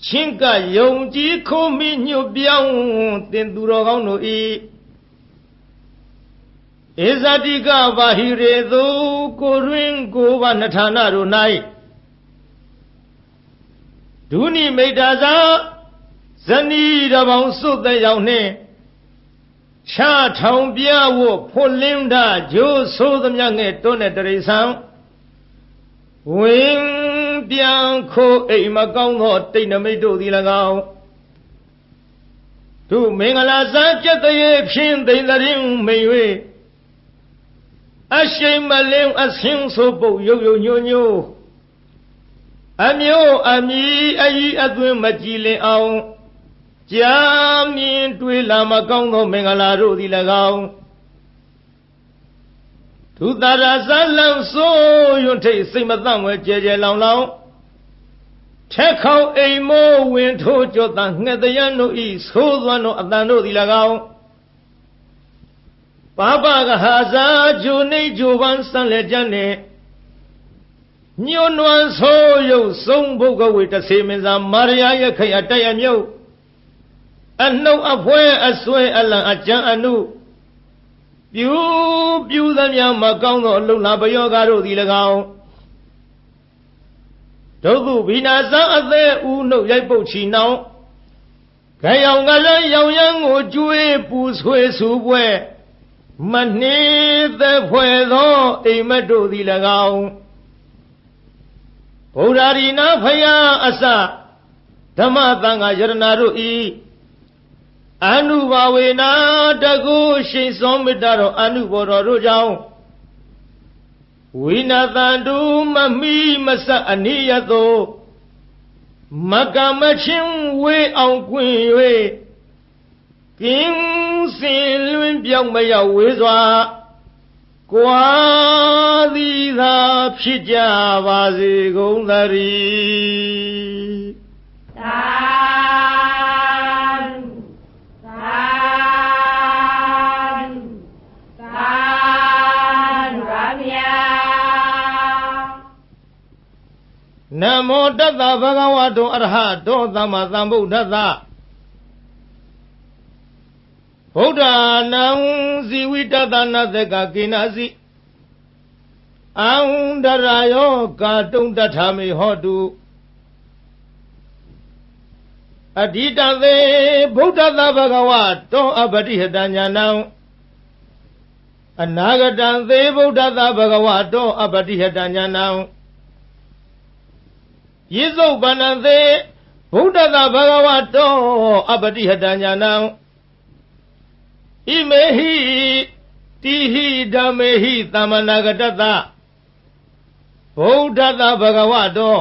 ချင်းကယုံကြည်ခိုးမိညွတ်ပြောင်းတင်သူတော်ကောင်းတို့ဤဧဇတိကဘာဟိရေသူကိုရင်းကိုဘာနထာနာတို့၌ဒုနိမိတ်တာသာဇနီးတော်ပေါင်းစုတဲ့ရောက်နှင့်ချထောင်ပြဝဖွလင်းတာဂျိုးဆိုးသမျှငဲ့တွန်းတဲ့တရိษံဝင်ပြန်ခိုးအိမ်မကောင်းသောတိတ်နမိတ်တို့သည်၎င်းသူမင်္ဂလာစံကျက်တရေဖြင့်သိမ့်တရင်မိန်၍အရှိန်မလင်းအဆင်းဆိုပုတ်ရုပ်ရုပ်ညို့ညို့အမျိုးအမီအကြီးအသွင်းမကြည်လင်အောင်ကြာမြင်တွေ့လာမကောင်းသောမင်္ဂလာတို့သည်၎င်းသူတရာဇလံဆိုးရွံ့ထိတ်စိတ်မသန့်ဝဲကြဲကြဲလောင်လောင်ထက်ခေါအိမ်မိုးဝင်ထိုးကြောတန်ငှက်တရန်တို့ဤဆိုးသွမ်းတို့အတန်တို့သည်၎င်းပါပကဟာဇာဂျိုနေဂျိုပန်းစံလက်ကျန်နှင့်ညွန်းနွမ်းဆိုးရုပ်ဆုံးဘုဂဝေတစေမင်းသာမာရယာရဲ့ခိုင်အတက်ရမြုပ်အနှုတ်အဖွဲအဆွဲအလံအကြံအနုပြူသမျှမကောင်းသောအလုံလာပယောဂါတို့သည်၎င်းဒုက္ခဘိနာဇံအသေးဦးနှုတ်ရိုက်ပုတ်ချီနှောင်း ယောင်ကလည်းရောင်ရမ်းကိုကျွေးပူဆွေးဆူပွဲမနှေးသက်ဖွဲ့သောအိမ်မက်တို့သည်၎င်းဗုဒ္ဓရီနာဖယားအစဓမ္မသံဃာယရဏတို့ဤအနုဘာဝေနာတကုရှိန်စောမေတ္တာတော်အနုဘောတော်တို့ကြောင့်ဝိနာတန္တုမမိမဆအနိယသောမကမချင်းဝေအောင်ကွင်၍ကင်းစင်လွင်ပြောင်းမရောက်ဝေးစွာကွာသည်သာဖြစ်ကြပါစေကုန်သတည်းသာနမောတတ္တဗဂဝတောအရဟတောသမ္မာသမ္ဗုဒ္ဓတ္တဗုဒ္ဓနာံဇီဝိတတနာသကကိနာစီအံဒရာယောကာတုံတထာမေဟောတုအဓိတသေဗုဒ္ဓတဗဂဝတောအပတိဟတညာနံအနာဂတံသေဗုဒ္ဓတဗဂဝတောအပတိဟတညာနံယေစုပန္နသေဗုဒ္ဓတဗဂဝတောအပတိဟတညာနံဣမေဟိတိဟိဓမ္မေဟိသမ္မနာဂတတဗုဒ္ဓတဗဂဝတော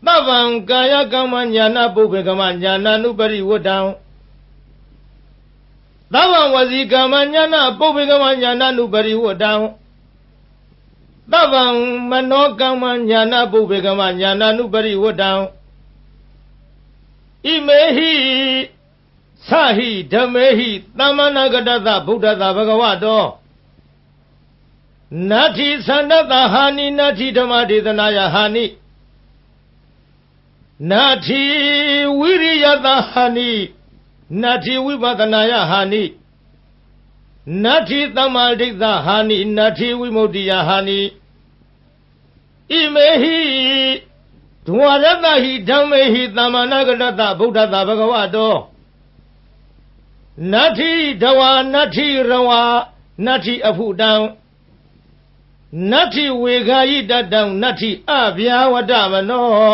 သဗ္ဗံကာယကမ္မညာနာပုပ္ပေကမ္မညာနာနုပရိဝတ္တံသဗ္ဗံဝစီကမ္မညာနာပုပ္ပေကမ္မညာနာနုပရိဝတ္တံသဗ္ဗံမနောကမ္မညာနာပုပ္ပေကမ္မညာနာနုပရိဝတ္တံဣမေဟိသဟိဓမ္မေဟိသမ္မနာဂတတဗုဒ္ဓတဗဂဝတောနတ္ထိသန္တတဟာနိနတ္ထိဓမ္မဒေသနာယဟာနိနတ္ထိဝိရိယတဟာနိနတ္ထိဝိပဿနာယဟာနိနတ္ထိသမ္မာဒိဋ္ဌဟာနိနတ္ထိဝိမု ക്തി ယဟာနိဣမေဟိဒဝရတဟိဓမ္မေဟိသမ္မာနာဂတတဗုဒ္ဓတဗဂဝတောနတ္ထိဒဝါနတ္ထိရဝါနတ္ထိအဖုတံနတ္ထိဝေခာယိတတံနတ္ထိအဗျာဝတ္တမနော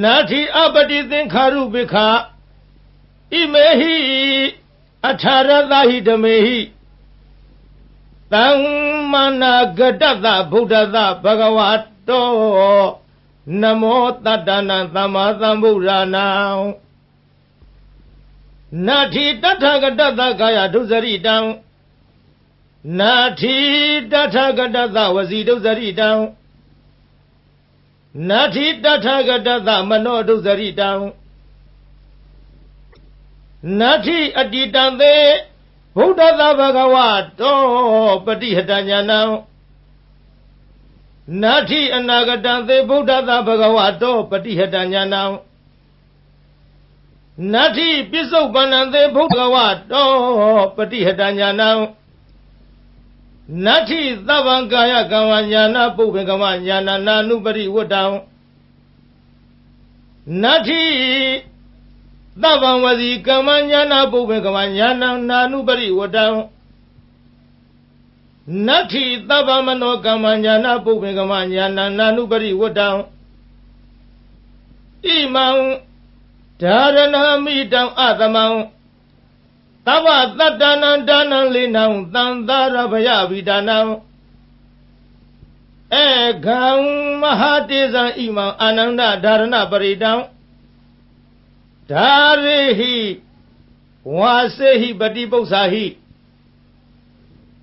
နတ္ထိအပတိသင်္ခါရုပိခာဣမေဟိအထာရတဟိဓမေဟိသမ္မာနာဂတတဗုဒ္ဓတဗဂဝတောနမောတတ္တနာသမ္မာသမ္ဗုဒ္ဓနာနတ္ထိတထဂတတကာယဒုစရိတံနတ္ထိတထဂတတဝစီဒုစရိတံနတ္ထိတထဂတတမနောဒုစရိတံနတ္ထိအတ္တိတံသေဗုဒ္ဓတဗဂဝတောပတိဟတညာနံနတ္ထိအနာဂတံသေဗုဒ္ဓတဗဂဝတောပတိဟတညာနံနတ္ထိပစ္စုပ္ပန္နံသေဗုဒ္ဓဝတောပတိဟတညာနံနတ္ထိသဗ္ဗံကာယကမ္မညာနာပုပ္ပေကမ္မညာနာနာနုပရိဝတ္တံနတ္ထိသဗ္ဗံဝစီကမ္မညာနာပုပ္ပေကမ္မညာနာနာနုပရိဝတ္တံနတ္ထိသဗ္ဗမနောကမ္မညာနာပုပ္ပေကမ္မညာနာနာနုပရိဝတ္တံဣမံဓာရဏမိတံအသမံသဗ္ဗတတ္တနံဒါနံလေနံသံသာရဗယဝိဒါနံဧကံမဟာတေဇံဣမံအာနန္ဒဓာရဏပရိတံဓာရေဟိဝါစေဟိပတိပု္ပ္ပာဟိ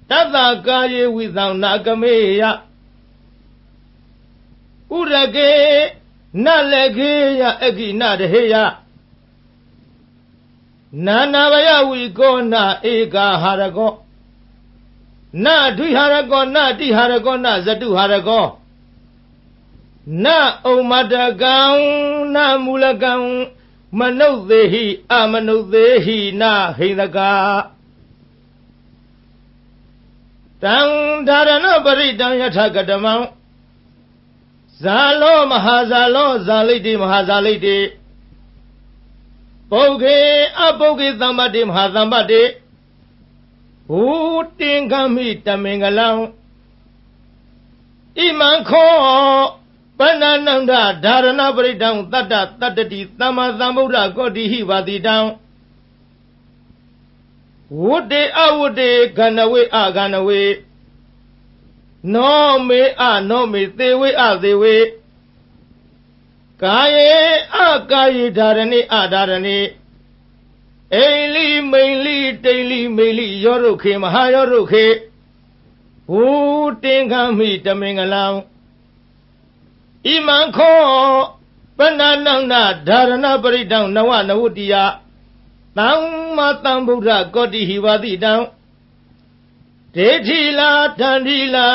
တတ္တကာယေဝိသံနာကမေယဥရကေနလေခေယအကိနတဟေယနာနာဘယဝိကောနာဧကာဟာရကောနဒွိဟာရကောနတိဟာရကောနဇတုဟာရကောနဩမတကံနမူလကံမနုဿေဟိအမနုဿေဟိနဟိန္ဒကာတံဓာရဏပရိတံယထကတမံဇာလောမဟာဇာလောဇာလိတိမဟာဇာလိတိ ပုဂ္ဂေအပုဂ္ဂေသမ္ပတိမဟာသမ္ပတိဘူတင်္ဂမိတမင်္ဂလံဣမံခောပဏ္ဏနန္ဒဓာရဏပရိဒံတတ္တတတ္တိသမ္မာသမ္ဗုဒ္ဓကောတိဟိပါတိတံဝုတေအဝုတေခဏဝေအခဏဝေနောမေအနောမေသေဝေအသေဝေကာယေအကာယေဓာရဏိအဓာရဏိအိလိမိန်လိတိန်လိမိန်လိယောရုခေမဟာယောရုခေဘူတင်္ဂမိတမင်္ဂလံဣမံခောပဏ္ဏနန္ဒဓာရဏပရိဒံနဝနဝတ္တိယသမ္မာသမ္ဗုဒ္ဓကောတိဟိဝတိတံဒေထိလာတန္တိလာ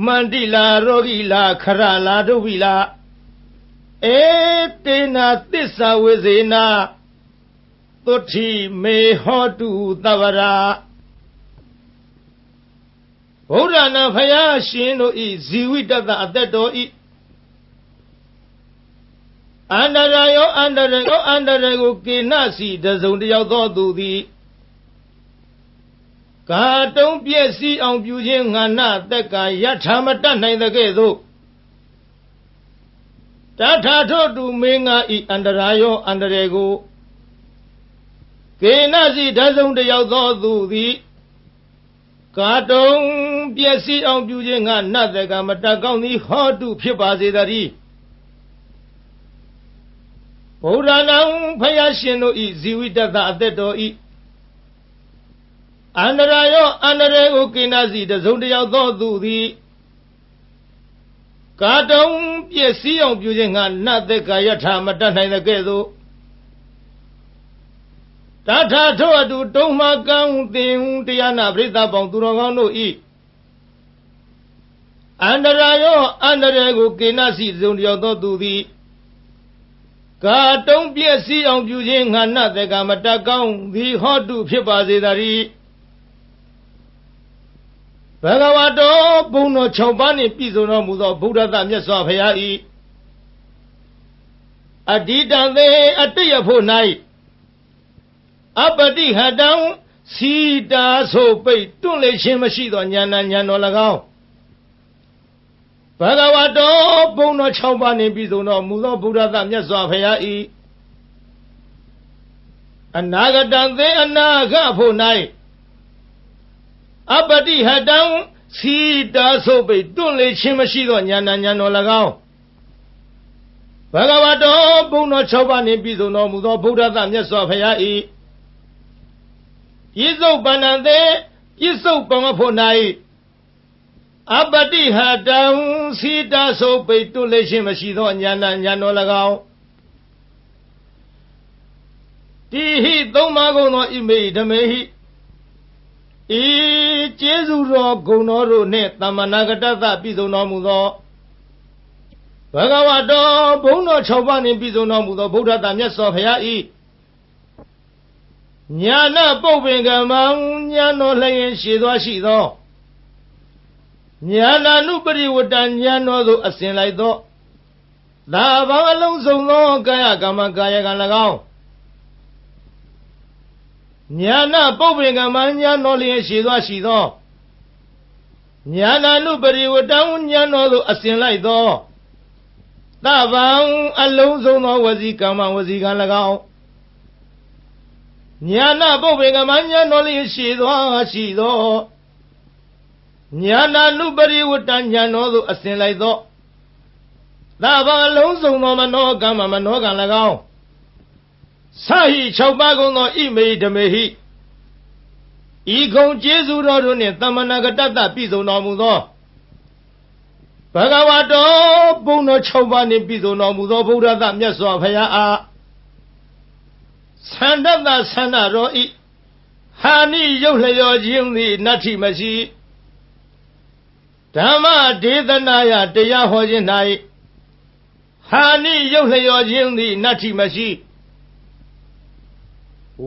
မန္တိလာရောဂိလာခရလာဒုဝိလာဧတေနာသစ္စာဝေဇေနာသုတိမေဟောတုသဗ္ဗရာဗုဒ္ဓနာဖယားရှင်တို့ဤဇီဝိတတအသက်တော်ဤအန္တရာယောအန္တရကိုအန္တရကိုကေနစီတစုံတယောက်သောသူသည်ကာတုံးပြည့်စည်အောင်ပြုခြင်းငါနသက်ကယထာမတတ်နိုင်တဲ့ကဲ့သို့တထာထောတုမင်းငါဤအန္တရာယောအန္တရကိုကေနစီတစုံတယောက်သောသူသည်ကာတုံးပြည့်စည်အောင်ပြုခြင်းငါနသက်ကမတတ်ကောင်းသည်ဟောတုဖြစ်ပါစေတည်းဗုဒ္ဓနာဖယားရှင်တို့ဤဇီဝိတတအသက်တော်ဤအန္တရာယောအန္တရေကိုကိနာစီတစုံတယောက်သောသူသည်ကာတုံပြည့်စည်အောင်ပြုခြင်းငါနတ်သက်ကာယထာမတတ်နိုင်တဲ့ကဲ့သို့တထာထောအတူတုံးမကံသင်တရားနာပရိသတ်ပေါင်းသူတော်ကောင်းတို့ဤအန္တရာယောအန္တရေကိုကိနာစီတစုံတယောက်သောသူသည်ကာတုံးပြည့်စည်အောင်ပြုခြင်းငါနတ်သက်ကာမတတ်ကောင်းသည်ဟောတုဖြစ်ပါစေတည်းဘဂဝတောဘုံတော်6ပါးနှင့်ပြည့်စုံတော်မူသောဗုဒ္ဓသမြတ်စွာဘုရား၏အတ္တိတံသေအတ္တယဖို့၌အပတိဟတံစီတာဆိုပိတ်တွန့်လေခြင်းမရှိသောဉာဏ်ဉာဏ်တော်၎င်းဘဂဝတောဘုံတော်6ပါးနှင့်ပြည့်စုံတော်မူသောဗုဒ္ဓသမြတ်စွာဘုရား၏အနာဂတံသေအနာဂဖို့၌အပတိဟတံစီတာဆိုပိတွန့်လေခြင်းမရှိသောဉာဏ်ဉာဏ်တော်၎င်းဘဂဝတောဘုံတော်6ပါးနှင့်ပြည့်စုံတော်မူသောဗုဒ္ဓသမြတ်စွာဘုရား၏ပြစ္ဆုတ်ပန္နသေပြစ္ဆုတ်ပံဖို့၌အပတိဟတံစီတာဆိုပိတွန့်လေခြင်းမရှိသောဉာဏ်ဉာဏ်တော်၎င်းတိဟိသုံးပါးကုန်သောဣမေဓမေဟိဤကျေးဇူးတော်ဂုဏ်တော်တို့နှင့်သမ္မာနာဂတသပြည့်စုံတော်မူသောဘဂဝတောဘုံတော်6ပါးနှင့်ပြည့်စုံတော်မူသောဗုဒ္ဓတမြတ်စွာဘုရား၏ညာဏပုပ္ပင်ကမံညာတော်လျင်ရှိသောရှိသောညာဏနုပရိဝတ္တညာတော်သို့အစဉ်လိုက်သောသာဘောင်အလုံးစုံသောကာယကမ္မကာယကံ၎င်းညာဏပုပ္ပင်ကမညာတော်လျင်ရှိသောရှိသောညာဏနုပရိဝတ္တညာတော်သို့အစဉ်လိုက်သောသဗ္ဗံအလုံးစုံသောဝစီကမ္မဝစီကံ၎င်းညာဏပုပ္ပင်ကမညာတော်လျင်ရှိသောရှိသောညာဏနုပရိဝတ္တညာတော်သို့အစဉ်လိုက်သောသဗ္ဗံအလုံးစုံသောမနောကမ္မမနောကံ၎င်းစာဟိ6ပါးကုန်သောဣမေဓမေဟိဤကုံကျေးဇူးတော်တို့နှင့်သမ္မာနာဂတတပြည့်စုံတော်မူသောဘဂဝတောဘုံတော်6ပါးနှင့်ပြည့်စုံတော်မူသောဗုဒ္ဓသမြတ်စွာဘုရားအားသန္တတသန္တရောဤဟာနိရုပ်လျောခြင်းသည်နတ္ထိမရှိဓမ္မဒေသနာယတရားဟောခြင်း၌ဟာနိရုပ်လျောခြင်းသည်နတ္ထိမရှိ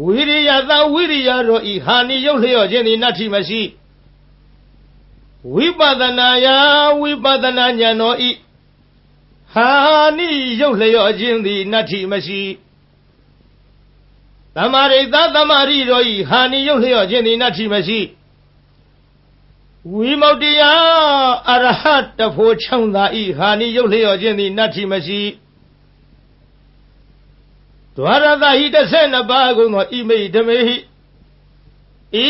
ဝိရိယသဝိရိယတို့ဤဟာနိရုပ်လျော့ခြင်းသည်နတ္ထိမရှိဝိပဿနာယဝိပဿနာဉာဏ်တော်ဤဟာနိရုပ်လျော့ခြင်းသည်နတ္ထိမရှိ တမာရိသတမာရိတော်ဤဟာနိယုတ်လျော့ခြင်းသည်နတ္ထိမရှိဝိမု ക്തി ယအရဟတဖို့ချောင်းသာဤဟာနိယုတ်လျော့ခြင်းသည်နတ္ထိမရှိဒွါရသဟိ12ပါးကုန်သောဣမိဓမေဟိဤ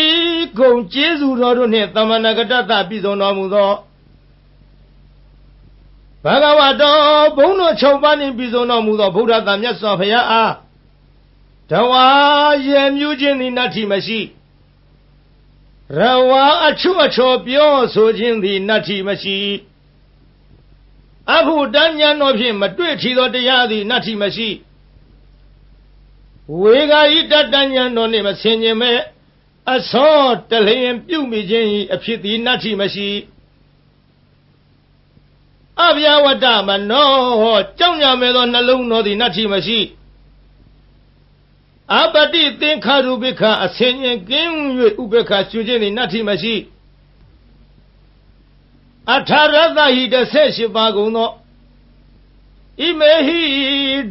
ကုံကျေးဇူးတော်တို့နှင့်သမဏဂတတပြည်စုံတော်မူသောဘဂဝတောဘုန်းတော်6ပါးနှင့်ပြည်စုံတော်မူသောဗုဒ္ဓသာမြတ်စွာဘုရားအားတဝါရေမြူးခြင်းသည်နတ္ထိမရှိရဝါအချွတ်အချော်ပြောဆိုခြင်းသည်နတ္ထိမရှိအဘုဒ္ဓဉာဏ်တော်ဖြင့်မတွေ့ထီသောတရားသည်နတ္ထိမရှိဝေဂာယိတတဉာဏ်တော်နှင့်မဆင်ခြင်မဲ့အစောတလျင်ပြုမိခြင်း၏အဖြစ်သည်နတ္ထိမရှိအဗျာဝတ္တမနောကြောင့်ညမဲ့သောနှလုံးတော်သည်နတ္ထိမရှိအပတိသင်္ခါရုပိခအဆင်ញင်ကင်း၍ဥပေက္ခရှုခြင်းသည်နတ္ထိမရှိအထာရသဟိ18ပါးကုန်သောဣမေဟိ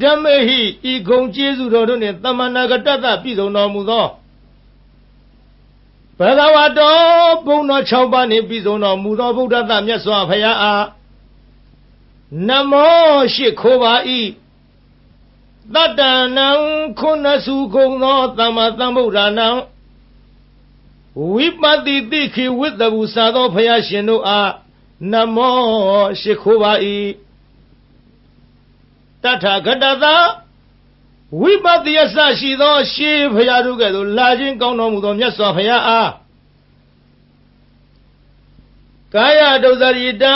ဓမ္မေဟိဤဂုံကျေးဇူးတော်တို့နှင့်သမဏဂတတပြည်စုံတော်မူသောဘဂဝတောဘုန်းတော်6ပါးနှင့်ပြည်စုံတော်မူသောဗုဒ္ဓသာမြတ်စွာဘုရားအားနမောရှိခိုးပါ၏တတ္တနံခုနစုကုန်သောသမ္မာသမ္ဗုဒ္ဓနာဝိပတိတိခိဝိတ္တဘူစာသောဘုရားရှင်တို့အားနမောရှိခိုးပါ၏တထာဂတသာဝိပတိယဆရှိသောရှေးဘုရားတို့ကဲ့သို့လာခြင်းကောင်းတော်မူသောမြတ်စွာဘုရားအားကာယဒုစရိတံ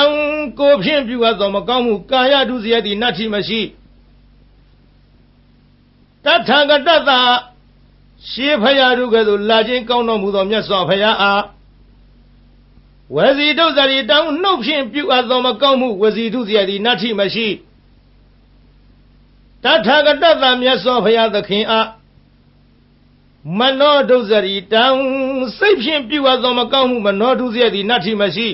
ကိုဖြင့်ပြုအပ်သောမကောင်းမှုကာယဒုစရိုက်သည်နတ္ထိမရှိတထာဂတသာရှေးဘုရားတို့ကဲ့သို့လာခြင်းကောင်းတော်မူသောမြတ်စွာဘုရားအားဝစီဒုစရိတံနှုတ်ဖြင့်ပြုအပ်သောမကောင်းမှုဝစီဒုစရိုက်သည်နတ္ထိမရှိတထာဂတသာမြတ်စွာဘုရားသခင်အားမနောဒုစရိတံစိတ်ဖြင့်ပြုအပ်သောမကောင်းမှုမနောဒုစရိုက်သည်နတ္ထိမရှိ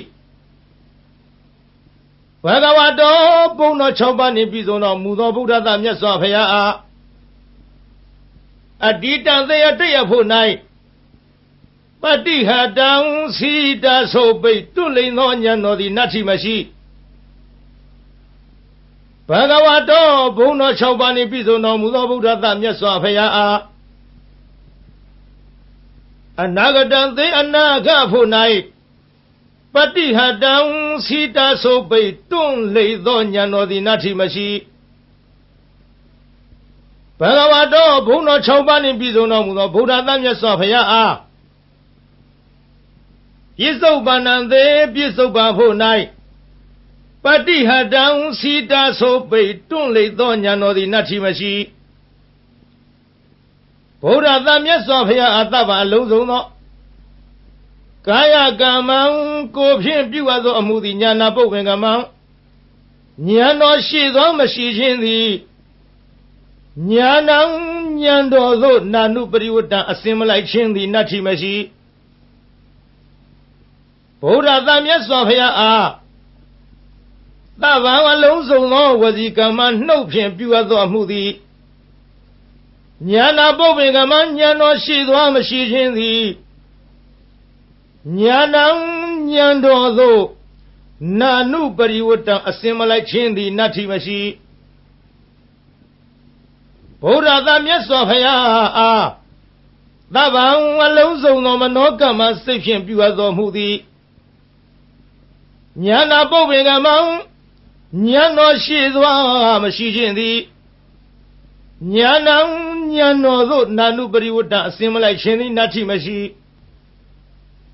ဘဂဝတောဘုန်းတော်6ပါးနှင့်ပြည်စုံတော်မူသောဗုဒ္ဓသာမြတ်စွာဘုရားအားအတ္တိတံသေယတရဖို့၌ပฏิဟတံစီတာဆိုပိတ်တွလိန်သောဉာဏ်တော်သည်နတ္ထိမရှိဘဂဝတောဘုန်းတော်6ပါးနှင့်ပြည်စုံတော်မူသောဗုဒ္ဓသာမြတ်စွာဘုရားအားအနာဂတံသေအနာဂဖို့၌ပฏิဟတံစီတာဆိုပိတ်တွလိန်သောဉာဏ်တော်သည်နတ္ထိမရှိဘဂဝတောဘုန်းတော်6ပါးနှင့်ပြည်စုံတော်မူသောဗုဒ္ဓသာမြတ်စွာဘုရားအားပြစ္ဆုတ်ပန္နံသေပြစ္ဆုတ်ပန်ဖို့၌ပฏิဟတံစီတာဆိုပိတ်တွလိန်သောဉာဏ်တော်သည်နတ္ထိမရှိဗုဒ္ဓသာမြတ်စွာဘုရားအတ္တပါအလုံးစုံသောကာယကမ္မံကိုဖြင့်ပြုအပ်သောအမှုသည်ဉာဏပုပ္ပင်ကမံဉာဏ်တော်ရှိသောမရှိခြင်းသည်ဉာဏံဉာဏ်တော်သို့နာနုပရိဝတ္တအစင်မလိုက်ခြင်းသည်နတ္ထိမရှိဗုဒ္ဓသာမြတ်စွာဘုရားအားသဗ္ဗံအလုံးစုံသောဝစီကမ္မနှုတ်ဖြင့်ပြုအပ်သောအမှုသည်ဉာဏပုပ္ပင်ကမ္မဉာဏ်တော်ရှိသောမရှိခြင်းသည်ဉာဏံဉာဏ်တော်သို့နာနုပရိဝတ္တအစင်မလိုက်ခြင်းသည်နတ္ထိမရှိဗုဒ္ဓသာမြတ်စွာဘုရားအားသဗ္ဗံအလုံးစုံသောမနောကမ္မစိတ်ဖြင့်ပြုအပ်သောမှုသည်ဉာဏပုပ္ပင်ကမ္မဉာဏ်တော်ရှိသောမရှိခြင်းသည်ဉာဏံဉာဏ်တော်သို့နာနုပရိဝတ္တအစင်မလိုက်ခြင်းသည်နတ္ထိမရှိ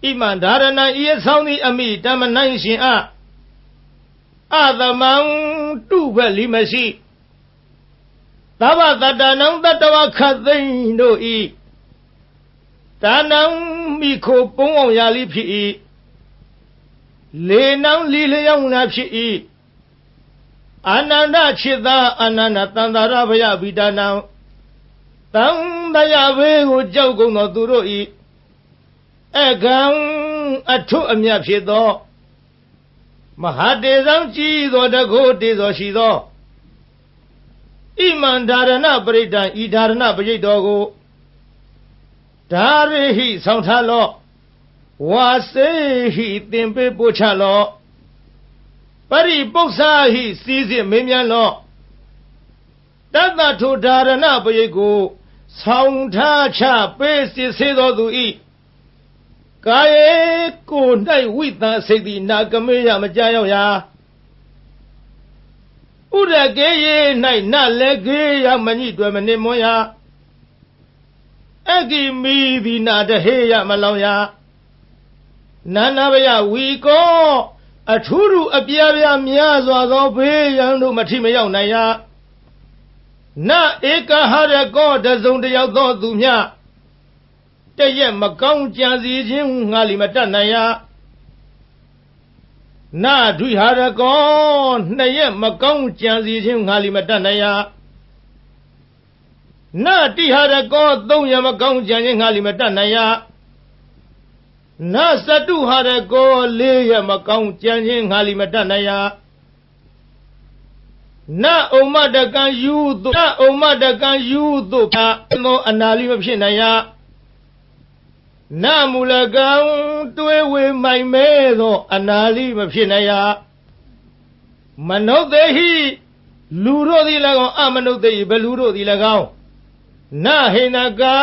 ဣမံဒါရဏံဤအဆောင်သည်အမိတမနိုင်ရှင်အသမံတုဖက်လီမရှိသဗ္ဗတတ္တနံတတဝခတ်သိမ့်တို့ဤဒါနံမိခိုပုံအောင်ရာလိဖြစ်၏လေနံလီလျောင်းနာဖြစ်၏အာနန္ဒချစ်သာအာနန္ဒတန္တာရဘယဗိဒါနံတံတရာဘေးကိုကြောက်ကုန်သောသူတို့ဤအကံအထုအမြတ်ဖြစ်သောမဟာတေဇံကြည်သောတကုတေဇောရှိသောဣမံဒါရဏပရိဒံဤဒါရဏပရိတ်တော်ကို ဒါရိဟိဆောင်ထားလောဝါစေဟိသင်ပေးပို့ချလောပရိပု္ပ္ပာဟိစီစစ်မင်းမြန်းလောတတ္တထိုဒါရဏပရိတ်ကိုဆောင်ထားချပေးစစ်ဆေးတော်သူဤကာယေကို၌ဝိသစိတ်တိနာကမေယမကြောက်ရာဥရကေယေ၌နလည်းကေယမညိတွယ်မနစ်မွန်ရာအဂိမီဒီနာတဟေယမလောင်ရာနာနာဘယဝီကောအထူးထူးအပြားပြားများစွာသောဘေးရန်တို့မထိမရောက်နိုင်ရာနဧကဟရကောတစုံတယောက်သောသူမြတရက်မကောင်းကြံစီခြင်းငါလီမတတ်နိုင်ရာနဒွိဟာရကောနှစ်ရက်မကောင်းကြံစီခြင်းငါလီမတတ်နိုင်ရာနတိဟာရကောသုံးရက်မကောင်းကြံခြင်းငါလီမတတ်နိုင်ရာနသတုဟာရကောလေးရက်မကောင်းကြံခြင်းငါလီမတတ်နိုင်ရာနဥမ္မတကံယူသို့ဖြာသောအနာလီမဖြစ်နိုင်ရာနမူလကံတွေးဝေမိုင်မဲသောအနာလီမဖြစ်နိုင်ရာမနုဿေဟိလူတို့သည်၎င်းအမနုဿေဟိဘလူတို့သည်၎င်းနဟိနကာ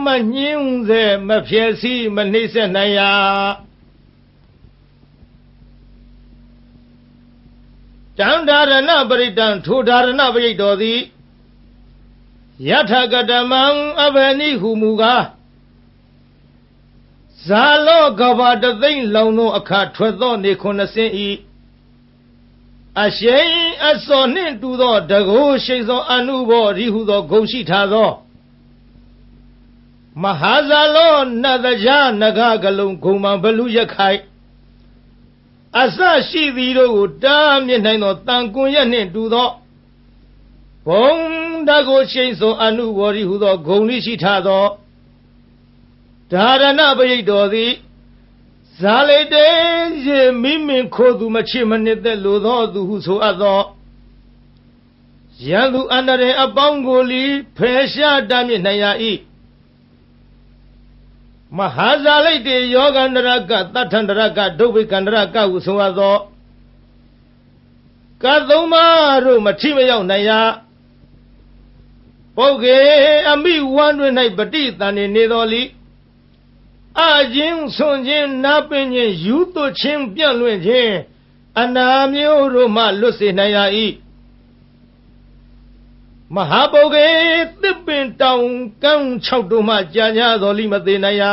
မညှင်းစေမဖြစ်စီမနှိမ့်ဆက်နိုင်ရာတံဒါရဏပရိတံထိုဒါရဏပရိတ်တော်သည်ယထကတမံအဘနိဟုမူကားဇာလောကဘာတသိမ့်လောင်သောအခါထွက်သောနေခုနှစ်စင်းဤအရှိန်အစောနှင့်တူသောတကိုးရှိသောအနုဘောရိဟုသောဂုဏ်ရှိထားသောမဟာဇာလောနတ်တရားနဂကလုံးဂုံမံဘလူရခိုင်အစရှိသည်တို့ကိုတားမြစ်နိုင်သောတန်ကွန်ရက်နှင့်တူသောဘုံတကိုးရှိသောအနုဘောရိဟုသောဂုဏ်ရှိထားသောဒါရဏပရိတ်တော်သည်ဇာလိတေရေမိမင်ခိုးသူမချစ်မနစ်သက်လိုသောသူဟုဆိုအပ်သောရန်သူအန္တရာယ်အပေါင်းကိုလီဖယ်ရှားတားမြစ်နိုင်ရ၏မဟာဇာလိတေယောဂန္တရကတထန္တရကဒုဗ္ဗေကန္တရကဟုဆိုအပ်သောကသုံးပါးတို့မထိမရောက်နိုင်ရပုဂ္ဂေအမိဝမ်းတွင်၌ပဋိသန္ဓေနေတော်လီအခြင်းဆွန်ခြင်းနာပင်ခြင်းယူသွခြင်းပြန့်လွင့်ခြင်းအနာမျိုးတို့မှလွတ်စေနိုင်ရ၏မဟာပုဂ္ဂေသစ်ပင်တောင်ကမ်း၆တို့မှကြာညာတော်လိမသေးနိုင်ရ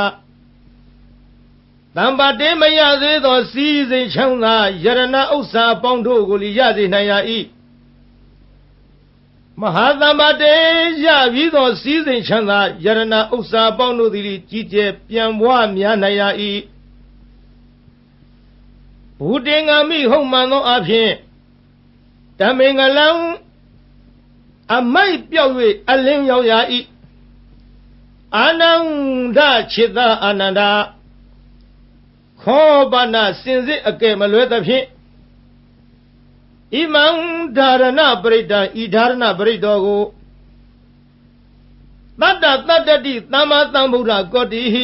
တံပါတေမရသေးသောစီးစိမ်ချမ်းသာယရဏဥစ္စာပေါင်းတို့ကိုလီရစေနိုင်ရ၏မဟာသမ္ပါတေရပြီးသောစီးစိမ်ချမ်းသာယရဏဥစ္စာပေါင်းတို့သည်ကြီးကျယ်ပြန်ပွားများနိုင်ရ၏ဘုတေငါမိဟုတ်မှန်သောအဖြစ်ဓမ္မင်္ဂလံအမိုက်ပြောက်၍အလင်းရောက်ရ၏အာနန္ဒခြေသာအာနန္ဒခောပနာစင်စစ်အကဲမလွဲသဖြင့်ဣမံဒါရဏပရိတံဤဒါရဏပရိတော်ကိုတတ္တတတ္တတိသမ္မာသမ္ဗုဒ္ဓကောတိဟိ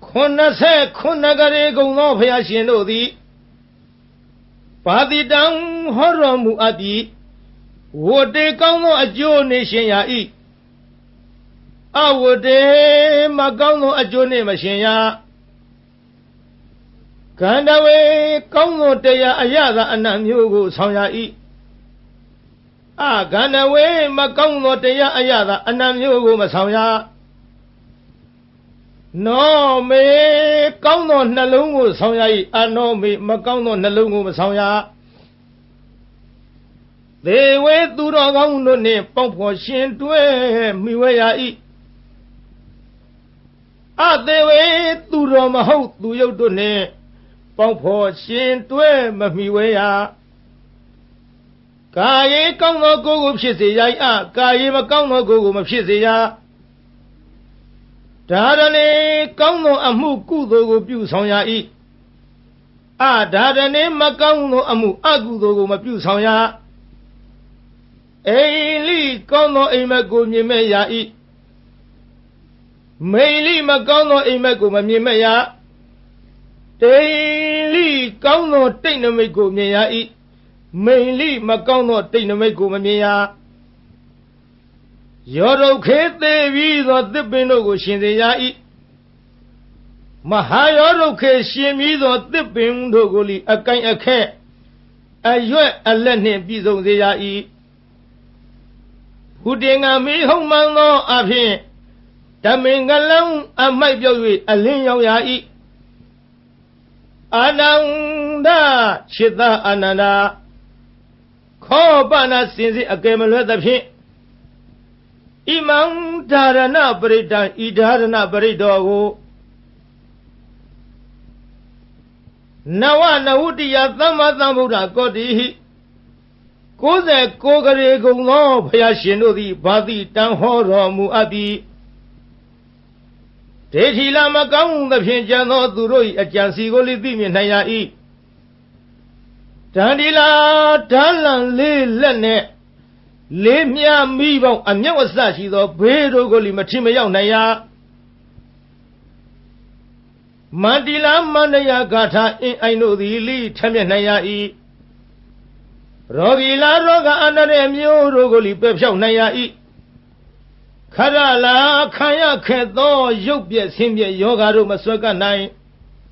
89ကရေကုံသောဘုရားရှင်တို့သည်ပါတိတံဟောတော်မူအပ်ပြီးဝတေကောင်းသောအကျိုးနေရှင်ရ၏အဝတေမကောင်းသောအကျိုးနေမရှင်ရကန္တဝေကောင်းသောတရားအရသာအနတ်မျိုးကိုဆောင်ရ၏ကန္တဝေမကောင်းသောတရားအရသာအနတ်မျိုးကိုမဆောင်ရနောမေကောင်းသောနှလုံးကိုဆောင်ရ၏အနောမေမကောင်းသောနှလုံးကိုမဆောင်ရသေဝေသူတော်ကောင်းတို့နှင့်ပေါင်းဖော်ရှင်တွဲမိဝဲရ၏အသေဝေသူတော်မဟုတ်သူယုတ်တို့နှင့်ပေါင်းဖော်ရှင်တွဲမမိဝဲရကာယေကောင်းသောကိုယ်ကိုဖြစ်စေရ၏ကာယေမကောင်းသောကိုယ်ကိုမဖြစ်စေရဒါရဏေကောင်းသောအမှုကုသိုလ်ကိုပြုဆောင်ရ၏ဒါရဏေမကောင်းသောအမှုအကုသိုလ်ကိုမပြုဆောင်ရအိလိကောင်းသောအိမ်မက်ကိုမြင်မဲ့ရ၏ မိန်လိမကောင်းသောအိမ်မက်ကိုမမြင်မရတိန်လိကောင်းသောတိတ်နမိတ်ကိုမြင်ရ၏မိန်လိမကောင်းသောတိတ်နမိတ်ကိုမမြင်ရရောဒုက္ခေသေးပြီးသောသစ်ပင်တို့ကိုရှင်စေရ၏မဟာရောဒုက္ခေရှင်ပြီးသောသစ်ပင်တို့ကိုလီအကိုင်အခက်အရွက်အလက်နှင့်ပြည့်စုံစေရ၏ဘုတင်္ဂမီဟုံမှန်သောအဖြစ်ဓမင်္ဂလံအမိုက်ပြောက်၍အလင်းရောက်ရ၏အာနန္ဒจิตအာနန္ဒာခောပနာစင်စစ်အကယ်မလွဲသဖြင့်ဣမံဓာရဏပရိတံဤဓာရဏပရိတောကိုနဝနဝတ္တိယသမ္မာသမ္ဗုဒ္ဓကောတိဟိ69ကရေကုံသောဘုရားရှင်တို့သည်ဘာတိတန်ဟောတော်မူအပ်ပြီးဒေထီလာမကောင်းသဖြင့်ကြံသောသူတို့၏အကြံစီကိုလိသိမြင်နိုင်ရ၏တန်ဒီလာဓာလံလေးလက်နဲ့လေးမြမိပေါင်းအမြောက်အစရှိသောဘေးတို့ကိုလိမထီမရောက်နိုင်ရမန္တိလာမန္တယဂါထာအင်းအိုင်တို့သည်လိထမျက်နိုင်ရ၏ရောဂီလာရောဂအန္တရမျိုးတို့ကိုလိပယ်ဖြောက်နိုင်ရ၏ခရလာခံရခဲ့သောရုပ်ပြည့်ဆင်းပြည့်ယောဂါတို့မဆွဲကပ်နိုင်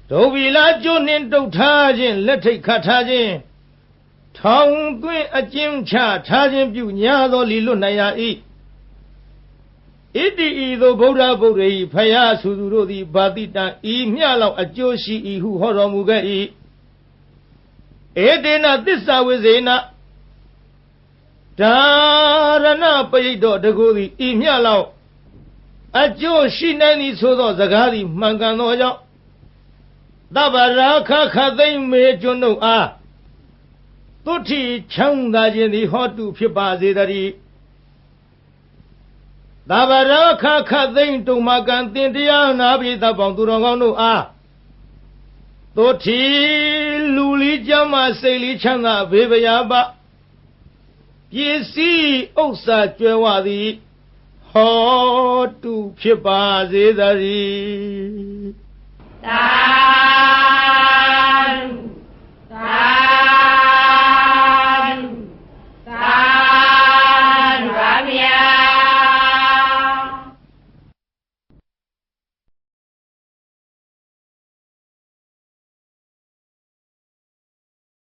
ဒုဗီလာကျွနှင့်တုတ်ထားခြင်းလက်ထိတ်ခတ်ထားခြင်းထောင်သွင်းအကျဉ်းချထားခြင်းပြုညာသောလီလွတ်နိုင်ရ၏ဣတိဤသို့ဗုဒ္ဓဗုဒ္ဓ၏ဖယားစုသူတို့သည်ဘာတိတံဤမျှလောက်အကျိုးရှိ၏ဟုဟောတော်မူခဲ့၏ဧတေနသစ္စာဝိဇေနဓာရဏပရိတ်တော်တကူသည်ဤမျှလောက်အကျိုးရှိနိုင်သည်ဆိုသောစကားသည်မှန်ကန်သောကြောင့်သဗ္ဗရာခခသိမ့်မေကျွန်းတို့အားသုတိချမ်းသာခြင်းသည်ဟောတုဖြစ်ပါစေတည်းသဗ္ဗရာခခသိမ့်တုံမကံတင်တရားနာပိသပေါင်းသူတော်ကောင်းတို့အားသုတိလူလီကျမ်းမှစိတ်လီချမ်းသာဘေးဗျာပပစ္စည်းဥစ္စာကျွဲဝသည်ဟောတုဖြစ်ပါစေတည်းသာ